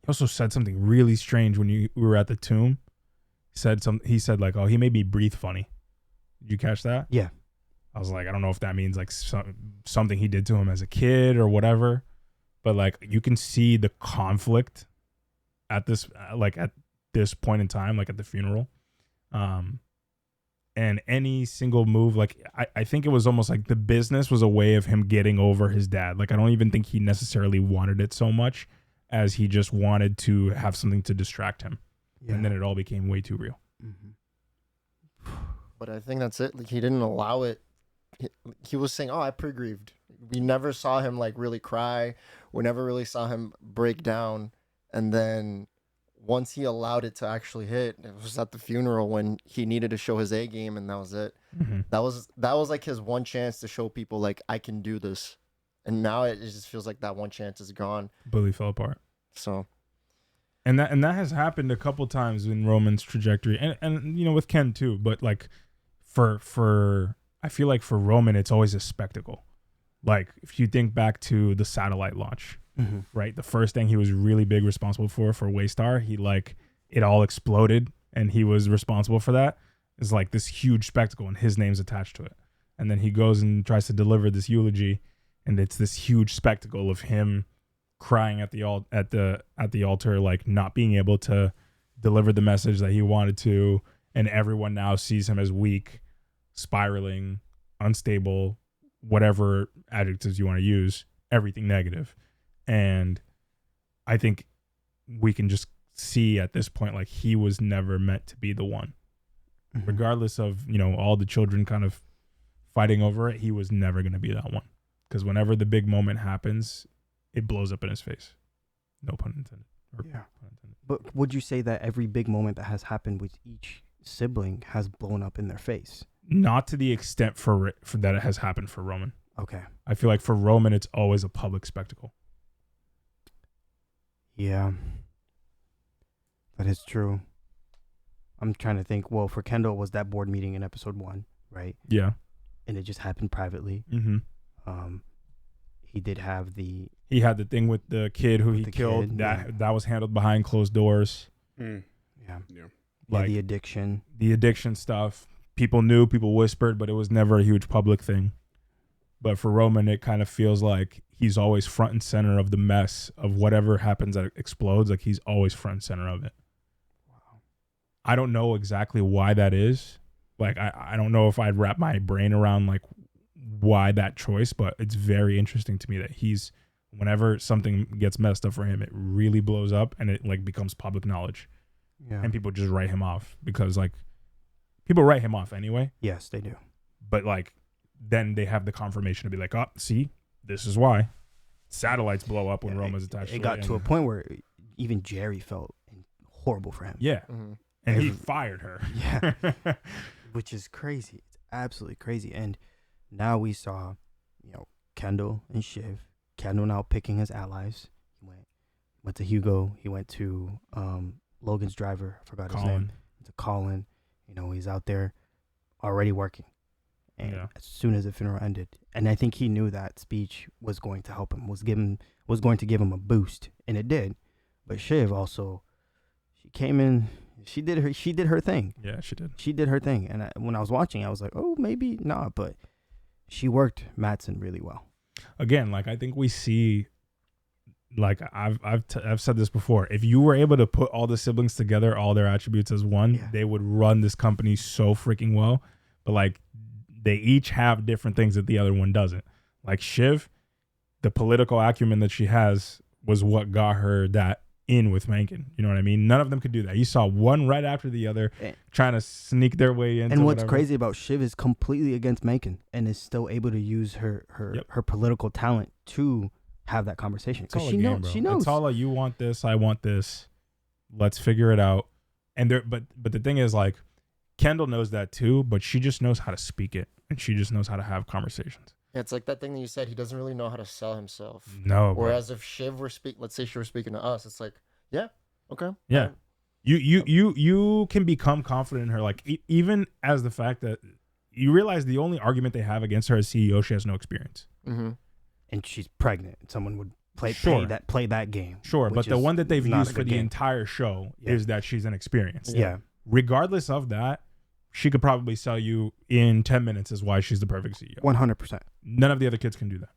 also said something really strange when we were at the tomb. He said like, oh, he made me breathe funny. Did you catch that? Yeah. I was like, I don't know if that means like something he did to him as a kid or whatever, but like you can see the conflict at this point in time, like at the funeral. And any single move, like I think it was almost like the business was a way of him getting over his dad. Like, I don't even think he necessarily wanted it so much as he just wanted to have something to distract him. Yeah. And then it all became way too real. Mm-hmm. But I think that's it. Like, he didn't allow it. He was saying, oh, I pre-grieved. We never saw him like really cry. We never really saw him break down. And then once he allowed it to actually hit, it was at the funeral when he needed to show his A game, and that was it. Mm-hmm. That was like his one chance to show people like, I can do this. And now it just feels like that one chance is gone. Bully fell apart. So, and that has happened a couple times in Roman's trajectory, and you know, with Ken too. But like for I feel like for Roman, it's always a spectacle. Like, if you think back to the satellite launch, mm-hmm. right? The first thing he was really big responsible for Waystar, he like, it all exploded and he was responsible for that. It's like this huge spectacle and his name's attached to it. And then he goes and tries to deliver this eulogy, and it's this huge spectacle of him crying at the altar, like not being able to deliver the message that he wanted to, and everyone now sees him as weak, spiraling, unstable, whatever adjectives you want to use, everything negative. And I think we can just see at this point, like, he was never meant to be the one. Mm-hmm. Regardless of, you know, all the children kind of fighting over it, he was never going to be that one. Because whenever the big moment happens, it blows up in his face. No pun intended. Yeah. Pun intended. But would you say that every big moment that has happened with each sibling has blown up in their face? Not to the extent for that it has happened for Roman. Okay. I feel like for Roman, it's always a public spectacle. Yeah. That is true. I'm trying to think. Well, for Kendall, it was that board meeting in episode 1, right? Yeah. And it just happened privately. Mm-hmm. He did have the... He had the thing with the kid who he killed. That was handled behind closed doors. Mm. Yeah. Like, the addiction. The addiction stuff. People knew, people whispered, but it was never a huge public thing. But for Roman, it kind of feels like he's always front and center of the mess of whatever happens that explodes. Like, he's always front and center of it. Wow. I don't know exactly why that is. Like, I don't know if I'd wrap my brain around, like, why that choice, but it's very interesting to me that whenever something gets messed up for him, it really blows up and it, like, becomes public knowledge. Yeah. And people just write him off because, like, people write him off anyway. Yes, they do. But, like, then they have the confirmation to be like, oh, see, this is why satellites blow up when Roma's attached to it. It got to a point where even Jerry felt horrible for him. Yeah. Mm-hmm. And he fired her. Yeah. Which is crazy. It's absolutely crazy. And now we saw, you know, Kendall and Shiv. Kendall now picking his allies. He went to Hugo. He went to Logan's driver. I forgot his name. To Colin. You know, he's out there already working. And as soon as the funeral ended, and I think he knew that speech was going to help him, was going to give him a boost, and it did. But Shiv also, she came in, she did her thing. Yeah, she did. She did her thing, and when I was watching, I was like, oh, maybe not, but she worked Matsson really well. Again, like, I think we see, like, I've said this before. If you were able to put all the siblings together, all their attributes as one, they would run this company so freaking well. But, like, they each have different things that the other one doesn't. Like Shiv, the political acumen that she has was what got her that in with Mencken. You know what I mean? None of them could do that. You saw one right after the other trying to sneak their way in. And what's crazy about Shiv is completely against Mencken and is still able to use her political talent to have that conversation. Because she knows. It's all like, you want this, I want this. Let's figure it out. And but the thing is, like, Kendall knows that too, but she just knows how to speak it, and she just knows how to have conversations. Yeah, it's like that thing that you said. He doesn't really know how to sell himself. No. Bro. Whereas if Shiv were let's say she were speaking to us, it's like, yeah, okay. Yeah. You can become confident in her, like even as the fact that you realize the only argument they have against her as CEO, she has no experience. Mm-hmm. And she's pregnant. Someone would play that game. Sure, but the one that they've not used a for good the game. entire show is that she's inexperienced. Yeah. Regardless of that, she could probably sell you in 10 minutes as why she's the perfect CEO. 100%. None of the other kids can do that.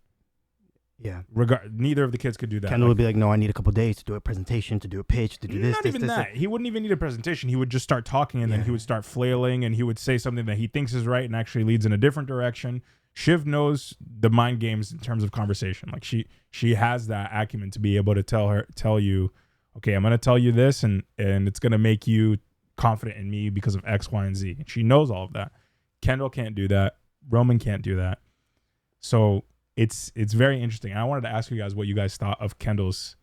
Yeah. Neither of the kids could do that. Kendall would be like, no, I need a couple days to do a presentation, to do a pitch, to do this. Not even that. He wouldn't even need a presentation. He would just start talking, and then he would start flailing, and he would say something that he thinks is right and actually leads in a different direction. Shiv knows the mind games in terms of conversation. Like she has that acumen to be able to tell you, okay, I'm going to tell you this, and it's going to make you confident in me because of X, Y, and Z. She knows all of that. Kendall can't do that. Roman can't do that. So it's very interesting. And I wanted to ask you guys what you guys thought of Kendall's,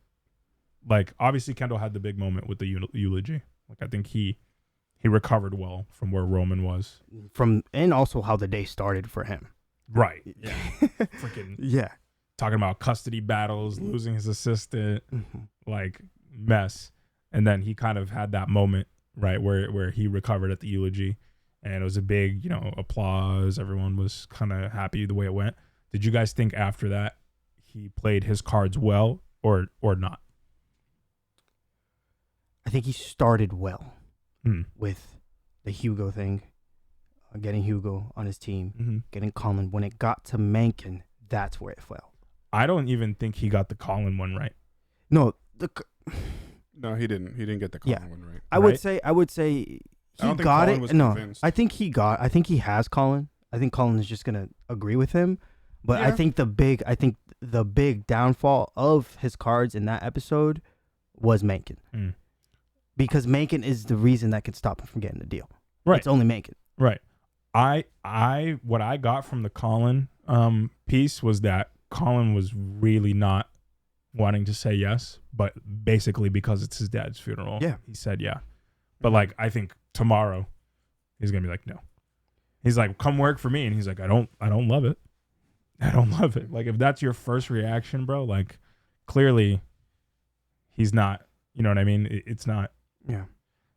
like, obviously Kendall had the big moment with the eulogy. Like, I think he recovered well from where Roman was. And also how the day started for him. Right. Yeah. Freaking. Yeah. Talking about custody battles, losing his assistant, like mess. And then he kind of had that moment, right, where he recovered at the eulogy, and it was a big, applause. Everyone was kind of happy the way it went. Did you guys think after that he played his cards well or not? I think he started well with the Hugo thing, getting Hugo on his team, getting Colin. When it got to Mencken, that's where it fell. I don't even think he got the Colin one right. No, No, he didn't. He didn't get the Colin one right. I would say he got it. No, I think he has Colin. I think Colin is just gonna agree with him. But I think the big downfall of his cards in that episode was Mencken. Because Mencken is the reason that could stop him from getting the deal. Right. It's only Mencken. Right. What I got from the Colin piece was that Colin was really not wanting to say yes, but basically because it's his dad's funeral, he said yeah. But like, I think tomorrow he's gonna be like, no. He's like, come work for me, and he's like, I don't love it. I don't love it. Like, if that's your first reaction, bro, like, clearly he's not, you know what I mean? It's not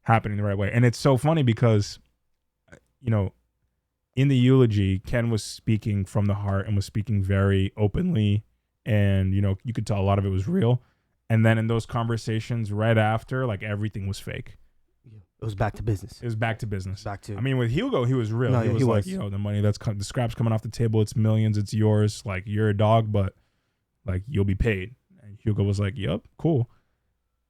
happening the right way. And it's so funny because, in the eulogy, Ken was speaking from the heart and was speaking very openly. And, you could tell a lot of it was real. And then in those conversations right after, like, everything was fake. It was back to business. I mean, with Hugo, he was real. No, he was like, the money the scraps coming off the table, it's millions, it's yours. Like, you're a dog, but like, you'll be paid. And Hugo was like, yep, cool.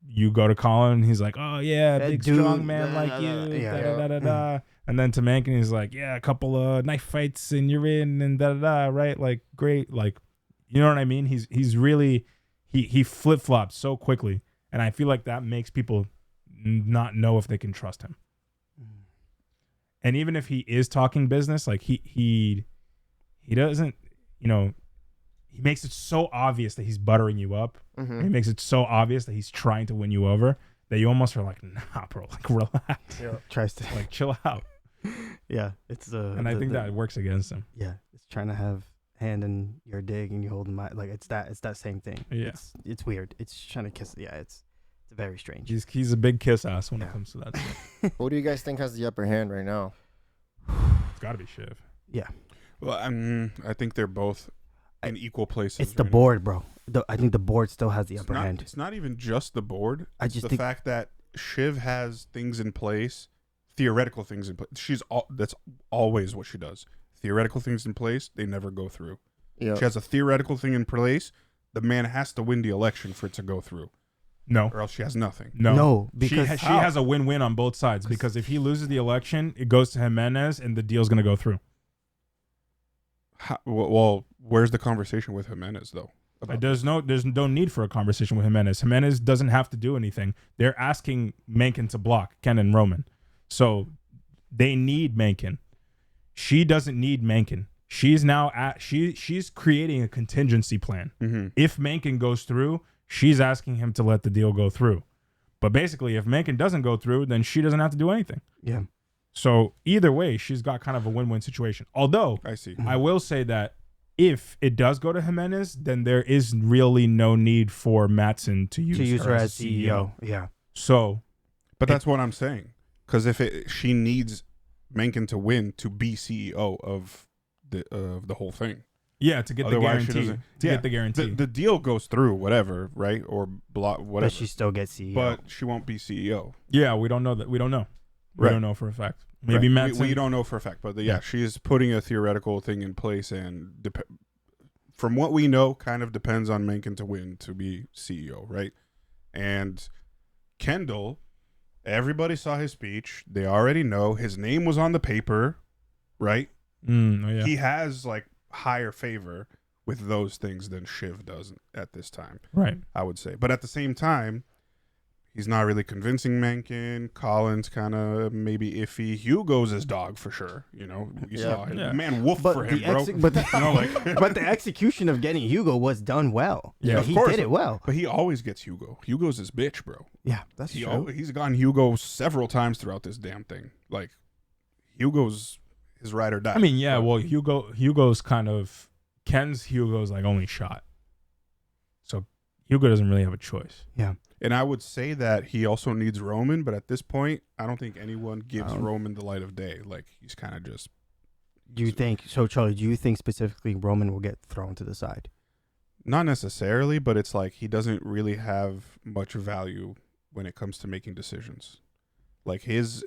You go to Colin, and he's like, oh yeah, big strong man like you. And then to Mencken, he's like, yeah, a couple of knife fights and you're in, and right? Like, great. Like, you know what I mean? He's really, he flip-flops so quickly. And I feel like that makes people not know if they can trust him. And even if he is talking business, like he doesn't, he makes it so obvious that he's buttering you up. He makes it so obvious that he's trying to win you over that you almost are like, nah, bro, like, relax. Tries to like chill out. Yeah, it's and I think that works against him. Yeah, it's trying to have hand in your dig and you hold my, like, it's that same thing. Yeah, it's weird. It's trying to kiss. Yeah, it's very strange. He's a big kiss ass when it comes to that. Who do you guys think has the upper hand right now? It's got to be Shiv. Yeah. Well, I think they're both in equal places. It's the board, bro. I think the board still has the upper hand. It's not even just the board. I It's just the think fact that Shiv has things in place, theoretical things in place. That's always what she does. Theoretical things in place, they never go through. Yeah. She has a theoretical thing in place. The man has to win the election for it to go through. No. Or else she has nothing. No, because she has a win-win on both sides, because if he loses the election, it goes to Jimenez and the deal's going to go through. Well, where's the conversation with Jimenez, though? There's no need for a conversation with Jimenez. Jimenez doesn't have to do anything. They're asking Mencken to block Ken and Roman. So they need Mencken. She doesn't need Mencken. She's now she's creating a contingency plan. If Mencken goes through, she's asking him to let the deal go through. But basically, if Mencken doesn't go through, then she doesn't have to do anything. Yeah. So either way, she's got kind of a win-win situation. Although, I see. I will say that if it does go to Jimenez, then there is really no need for Matsson to use her as CEO. Yeah. So, but that's what I'm saying. Because she needs Mencken to win to be CEO of the whole thing. Yeah, to get Otherwise, the guarantee. Get the guarantee. The deal goes through, whatever, right? Or whatever. But she still gets CEO. But she won't be CEO. Yeah, we don't know that. We don't know. We don't know for a fact. Maybe right. Matsson. We don't know for a fact. But yeah, she's putting a theoretical thing in place, and from what we know, kind of depends on Mencken to win to be CEO, right? And Kendall, everybody saw his speech. They already know his name was on the paper, right? Yeah. He has like higher favor with those things than Shiv does at this time, right? I would say. But at the same time, he's not really convincing Mencken. Collins kind of maybe iffy. Hugo's his dog for sure. You know, you saw him. Man wolf for him, bro. But the execution of getting Hugo was done well. Yeah, he of course. did it well. But he always gets Hugo. Hugo's his bitch, bro. Yeah, that's true. He's gotten Hugo several times throughout this damn thing. Like, Hugo's his ride or die. I mean, yeah. Well, Hugo's kind of Hugo's like only shot. So Hugo doesn't really have a choice. Yeah. And I would say that he also needs Roman, but at this point, I don't think anyone gives Roman the light of day. Like, he's kind of just... Charlie, do you think specifically Roman will get thrown to the side? Not necessarily, but it's like he doesn't really have much value when it comes to making decisions. Like, his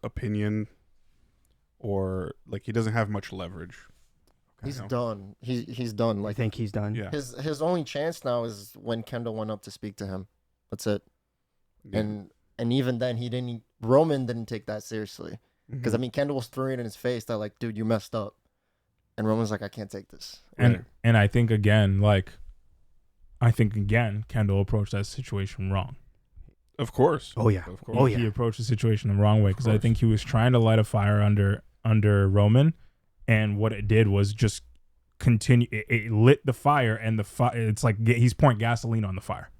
opinion, or like, he doesn't have much leverage. He's done. He's done. Like, I think he's done. Yeah. His only chance now is when Kendall went up to speak to him. That's it. Yeah. And even then, Roman didn't take that seriously. Because, Mhm. I mean, Kendall was throwing it in his face that, like, dude, you messed up. And Roman's like, I can't take this. And I think again, Kendall approached that situation wrong. Of course. Oh yeah. Of course. Oh yeah. He approached the situation the wrong way because I think he was trying to light a fire under Roman, and what it did was just continue. It lit the fire, and the fire. It's like he's pouring gasoline on the fire.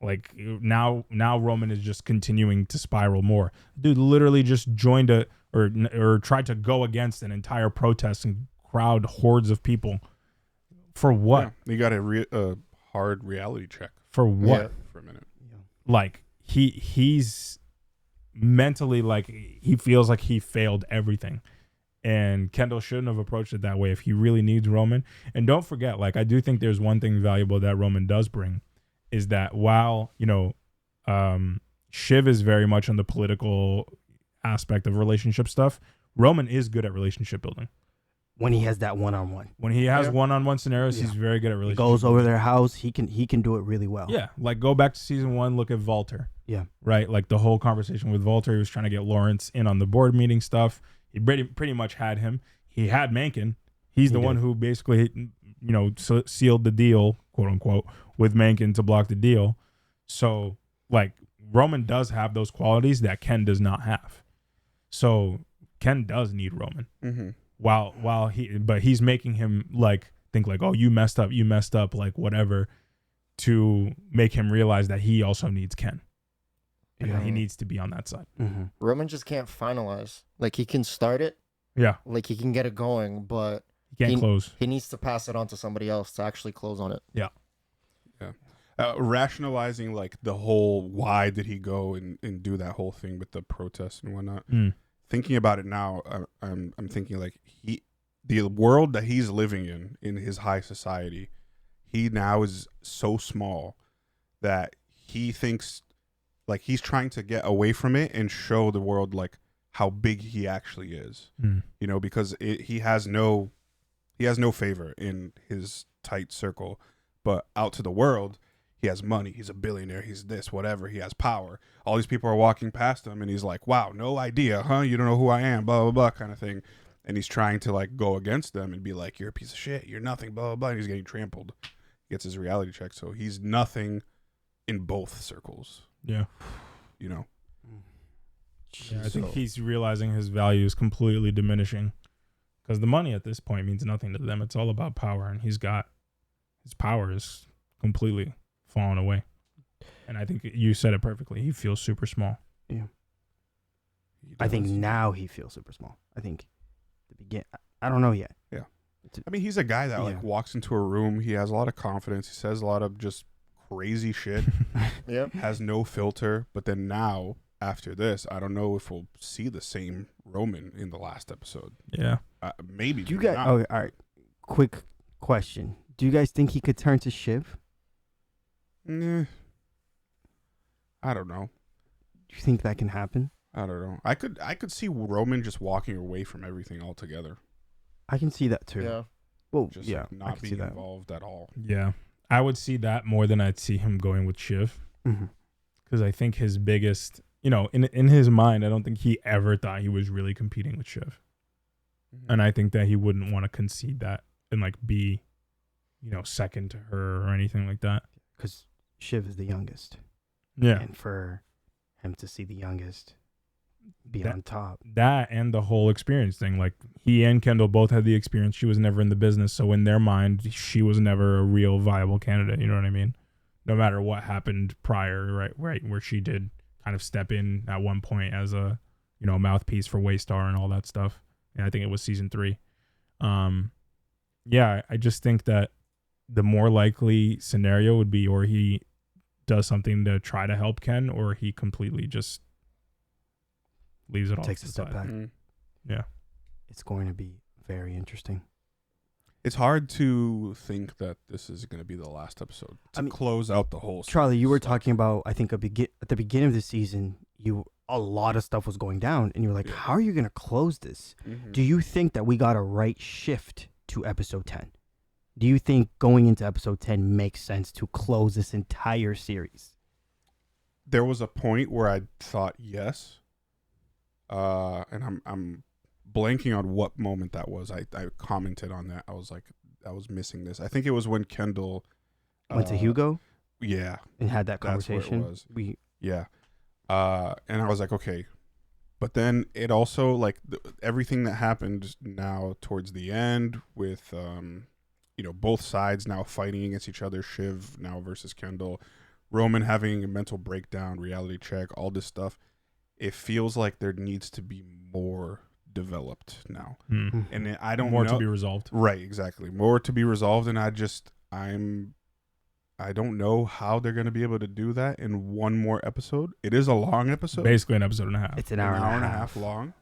Like now Roman is just continuing to spiral more. Dude literally just joined or tried to go against an entire protest and crowd hordes of people. For what? Yeah. You got a hard reality check. For what? Yeah. For a minute. Like he's mentally, like, he feels like he failed everything. And Kendall shouldn't have approached it that way if he really needs Roman. And don't forget, like, I do think there's one thing valuable that Roman does bring, is that while, Shiv is very much on the political aspect of relationship stuff, Roman is good at relationship building. When he has that one-on-one. When he has one-on-one scenarios, he's very good at relationship. He goes over their house. He can do it really well. Yeah, like go back to season 1. Look at Walter. Yeah, right. Like the whole conversation with Walter, he was trying to get Lawrence in on the board meeting stuff. He pretty much had him. He had Mencken. He's the one who basically, sealed the deal, quote unquote, with Mencken to block the deal. So like Roman does have those qualities that Ken does not have. So Ken does need Roman. Mm-hmm. While he's making him like think like, oh, you messed up, like whatever, to make him realize that he also needs Ken. And that he needs to be on that side. Mm-hmm. Roman just can't finalize. Like, he can start it. Yeah. Like, he can get it going, but he can't close. He needs to pass it on to somebody else to actually close on it. Yeah. Yeah. Rationalizing like the whole why did he go and do that whole thing with the protests and whatnot. Thinking about it now, I'm thinking like the world that he's living in his high society, he now is so small that he thinks like he's trying to get away from it and show the world like how big he actually is. Because he has no favor in his tight circle, but out to the world, he has money. He's a billionaire. He's this, whatever. He has power. All these people are walking past him, and he's like, wow, no idea, huh? You don't know who I am, blah, blah, blah, kind of thing. And he's trying to, like, go against them and be like, you're a piece of shit. You're nothing, blah, blah, blah. And he's getting trampled. He gets his reality check. So he's nothing in both circles. Yeah. You know? Yeah, I think he's realizing his value is completely diminishing because the money at this point means nothing to them. It's all about power, and his power is completely fallen away. And I think you said it perfectly. He feels super small. Yeah. I think now he feels super small. I think the begin. I don't know yet. Yeah. I mean, he's a guy that like walks into a room. He has a lot of confidence. He says a lot of just crazy shit. Yep. Has no filter. But then now, after this, I don't know if we'll see the same Roman in the last episode. Yeah. Maybe. Do you maybe guys? not. Okay, all right. Quick question. Do you guys think he could turn to Shiv? I don't know. Do you think that can happen? I don't know. I could see Roman just walking away from everything altogether. I can see that too. Yeah. Well, Just yeah, like I not can see being that. involved at all. Yeah. I would see that more than I'd see him going with Shiv. Mhm. Because I think his biggest, in his mind, I don't think he ever thought he was really competing with Shiv. And I think that he wouldn't want to concede that and like be, second to her or anything like that. Because Shiv is the youngest. Yeah. And for him to see the youngest be on top. That and the whole experience thing. Like he and Kendall both had the experience. She was never in the business. So in their mind, she was never a real viable candidate. You know what I mean? No matter what happened prior, right, where she did kind of step in at one point as a, mouthpiece for Waystar and all that stuff. And I think it was season 3. Yeah, I just think that the more likely scenario would be, or he does something to try to help Ken, or he completely just leaves it all. Takes to a the step side. back. Yeah. It's going to be very interesting. It's hard to think that this is going to be the last episode to close out the whole. Charlie, you were talking about, I think, at the beginning of the season, a lot of stuff was going down, and you were like, how are you going to close this? Mhm. Do you think that we got a right shift to episode 10? Do you think going into episode 10 makes sense to close this entire series? There was a point where I thought yes, and I'm blanking on what moment that was. I commented on that. I was like, I was missing this. I think it was when Kendall Went to Hugo? Yeah, And had that that's where it conversation? was. Yeah, and I was like, okay, but then it also like everything that happened now towards the end with both sides now fighting against each other. Shiv now versus Kendall, Roman having a mental breakdown, reality check, all this stuff. It feels like there needs to be more developed now, and I don't More know, to be resolved. Right, exactly, more to be resolved, and I don't know how they're going to be able to do that in one more episode. It is a long episode, Basically an episode and a half. It's an hour and a half long,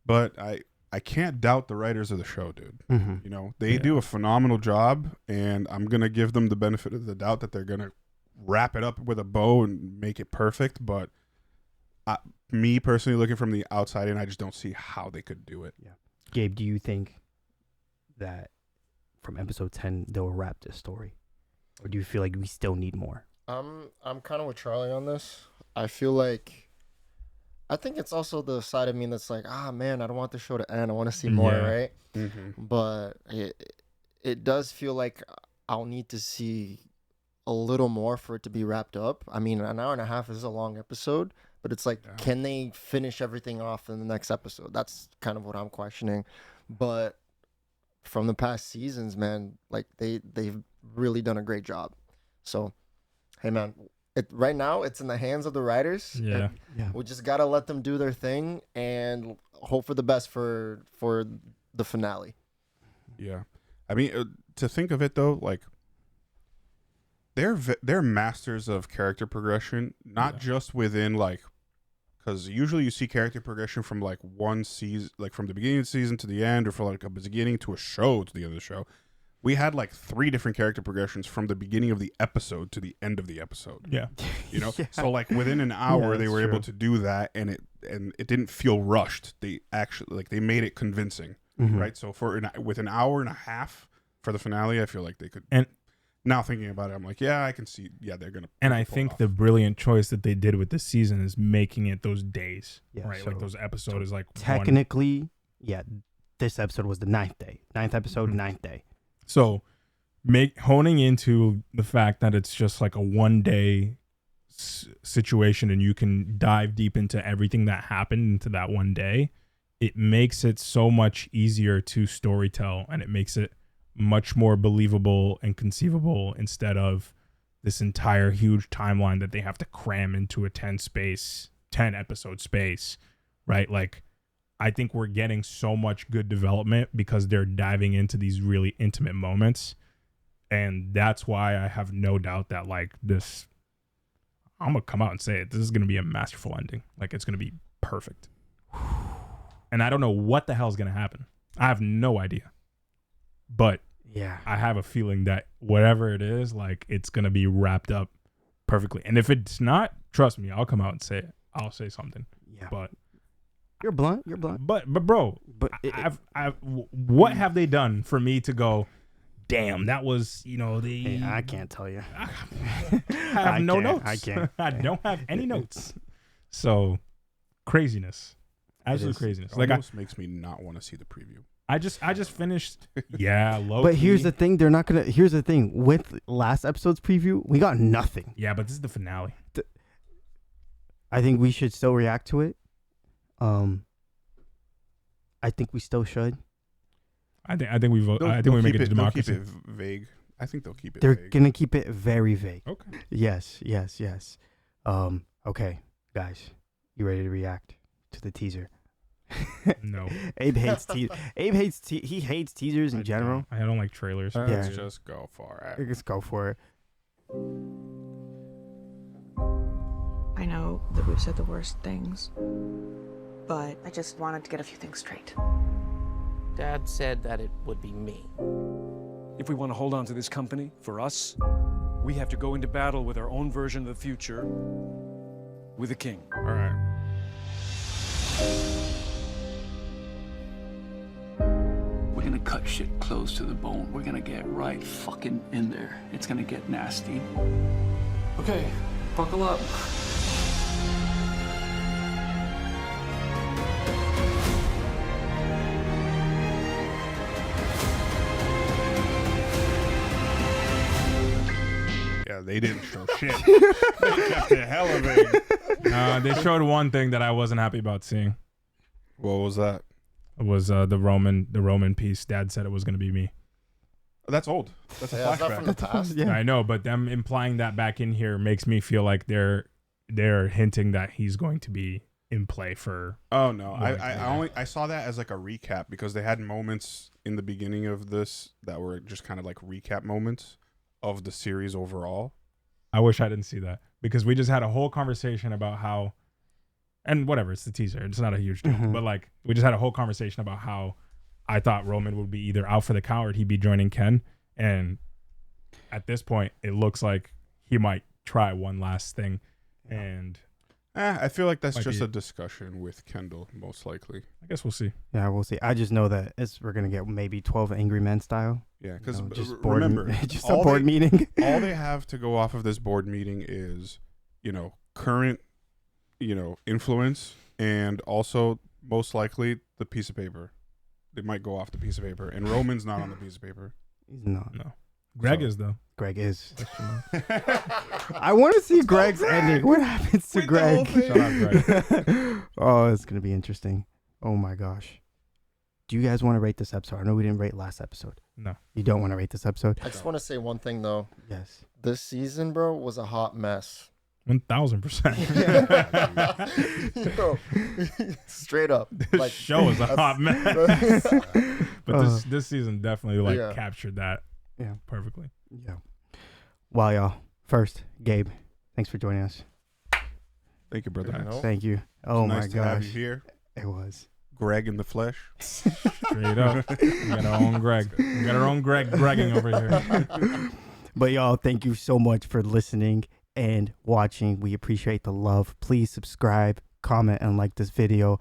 but I can't doubt the writers of the show, dude. Mhm. They do a phenomenal job, and I'm gonna give them the benefit of the doubt that they're gonna wrap it up with a bow and make it perfect. But me personally, looking from the outside in, I just don't see how they could do it. Yeah. Gabe, do you think that from episode 10 they'll wrap this story, or do you feel like we still need more? I'm kind of with Charlie on this. I feel like I think it's also the side of me that's like, man, I don't want the show to end. I want to see more, Yeah. right? Mm-hmm. But it does feel like I'll need to see a little more for it to be wrapped up. I mean, an hour and a half is a long episode, but it's like, can they finish everything off in the next episode? That's kind of what I'm questioning. But from the past seasons, man, like they've really done a great job. So, hey, man, right now it's in the hands of the writers. Yeah. And we just gotta let them do their thing and hope for the best for the finale. Yeah, I mean, to think of it though, like they're masters of character progression, not just within like, because usually you see character progression from like one season, like from the beginning of the season to the end, or from like a beginning to a show to the end of the show. We had like 3 different character progressions from the beginning of the episode to the end of the episode. Yeah. Yeah. So like within an hour they were able to do that, and it didn't feel rushed. They actually they made it convincing, right? So with an hour and a half for the finale, I feel like they could. And now thinking about it, I'm like, yeah, I can see. Yeah, they're gonna. And I think the brilliant choice that they did with this season is making it those days, right? so- Like those episodes is like Technically, this episode was the 9th day. 9th episode, 9th day. So honing into the fact that it's just like a 1-day situation and you can dive deep into everything that happened into that one day, it makes it so much easier to storytell, and it makes it much more believable and conceivable instead of this entire huge timeline that they have to cram into a 10 episode space, right? Like, I think we're getting so much good development because they're diving into these really intimate moments. And that's why I have no doubt that, like, this, I'm going to come out and say it, this is going to be a masterful ending. Like, it's going to be perfect. And I don't know what the hell is going to happen. I have no idea. But yeah, I have a feeling that whatever it is, like, it's going to be wrapped up perfectly. And if it's not, trust me, I'll come out and say it. I'll say something. Yeah. But you're blunt. But bro, what have they done for me to go, damn, that was, Hey, I can't tell you. I have no notes. I can't. I don't have any notes. So, craziness. Absolute craziness. It Like, almost makes me not want to see the preview. I just finished. Yeah, low But key. here's the thing: they're not gonna. Here's the thing with last episode's preview, we got nothing. Yeah, but this is the finale. I think we should still react to it. I think we still should. I think we vote. I think They'll we make keep it democracy. They'll keep it vague. I think they'll keep it They're vague. gonna keep it very vague. Okay. Yes. Okay, guys, you ready to react to the teaser? No. Abe hates he hates teasers in general. I don't like trailers. Let's just go for it. Let's go for it. I know that we've said the worst things, but I just wanted to get a few things straight. Dad said that it would be me. If we want to hold on to this company, for us, we have to go into battle with our own version of the future with the king. All right. We're gonna cut shit close to the bone. We're gonna get right fucking in there. It's gonna get nasty. Okay, buckle up. Yeah, they didn't show shit. They kept it hella vague. They showed one thing that I wasn't happy about seeing. What was that? It was the Roman piece. Dad said it was going to be me. That's old. That's a Yeah, is that flashback. from the past? Yeah. I know, but them implying that back in here makes me feel like they're hinting that he's going to be in play for. Oh no, More I saw that as like a recap because they had moments in the beginning of this that were just kind of like recap moments of the series overall. I wish I didn't see that because we just had a whole conversation about how, and whatever, it's the teaser. It's not a huge deal, but like we just had a whole conversation about how I thought Roman would be either out for the count or he'd be joining Ken. And at this point, it looks like he might try one last thing. And I feel like that's Might just be a discussion with Kendall, most likely. I guess we'll see. Yeah, we'll see. I just know that we're gonna get maybe 12 Angry Men style. Yeah, because just board, remember, just a board meeting. All they have to go off of this board meeting is, current, influence, and also most likely the piece of paper. They might go off the piece of paper, and Roman's not on the piece of paper. He's not. No. Greg is though. Greg is. I want to see Greg's ending. What happens to Greg? Shut up, Greg. Oh, it's gonna be interesting. Oh my gosh. Do you guys want to rate this episode? I know we didn't rate last episode. No. You don't want to rate this episode? I just want to say one thing though. Yes. This season, bro, was a hot mess. 1000%. Yo, straight up. This show is a hot mess. But this season definitely captured that perfectly. Yeah. Wow, y'all. First, Gabe, thanks for joining us. Thank you, brother. Thank you. Oh nice my to have gosh. you here. It was. Greg in the flesh. Straight up. We got our own Greg. We got our own Greg Gregging over here. But y'all, thank you so much for listening and watching. We appreciate the love. Please subscribe, comment, and like this video.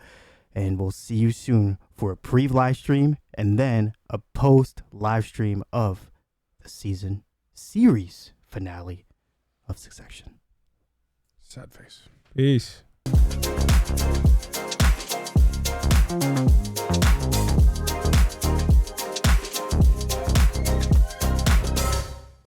And we'll see you soon for a pre-live stream and then a post-live stream of the series finale of Succession. Sad face. Peace.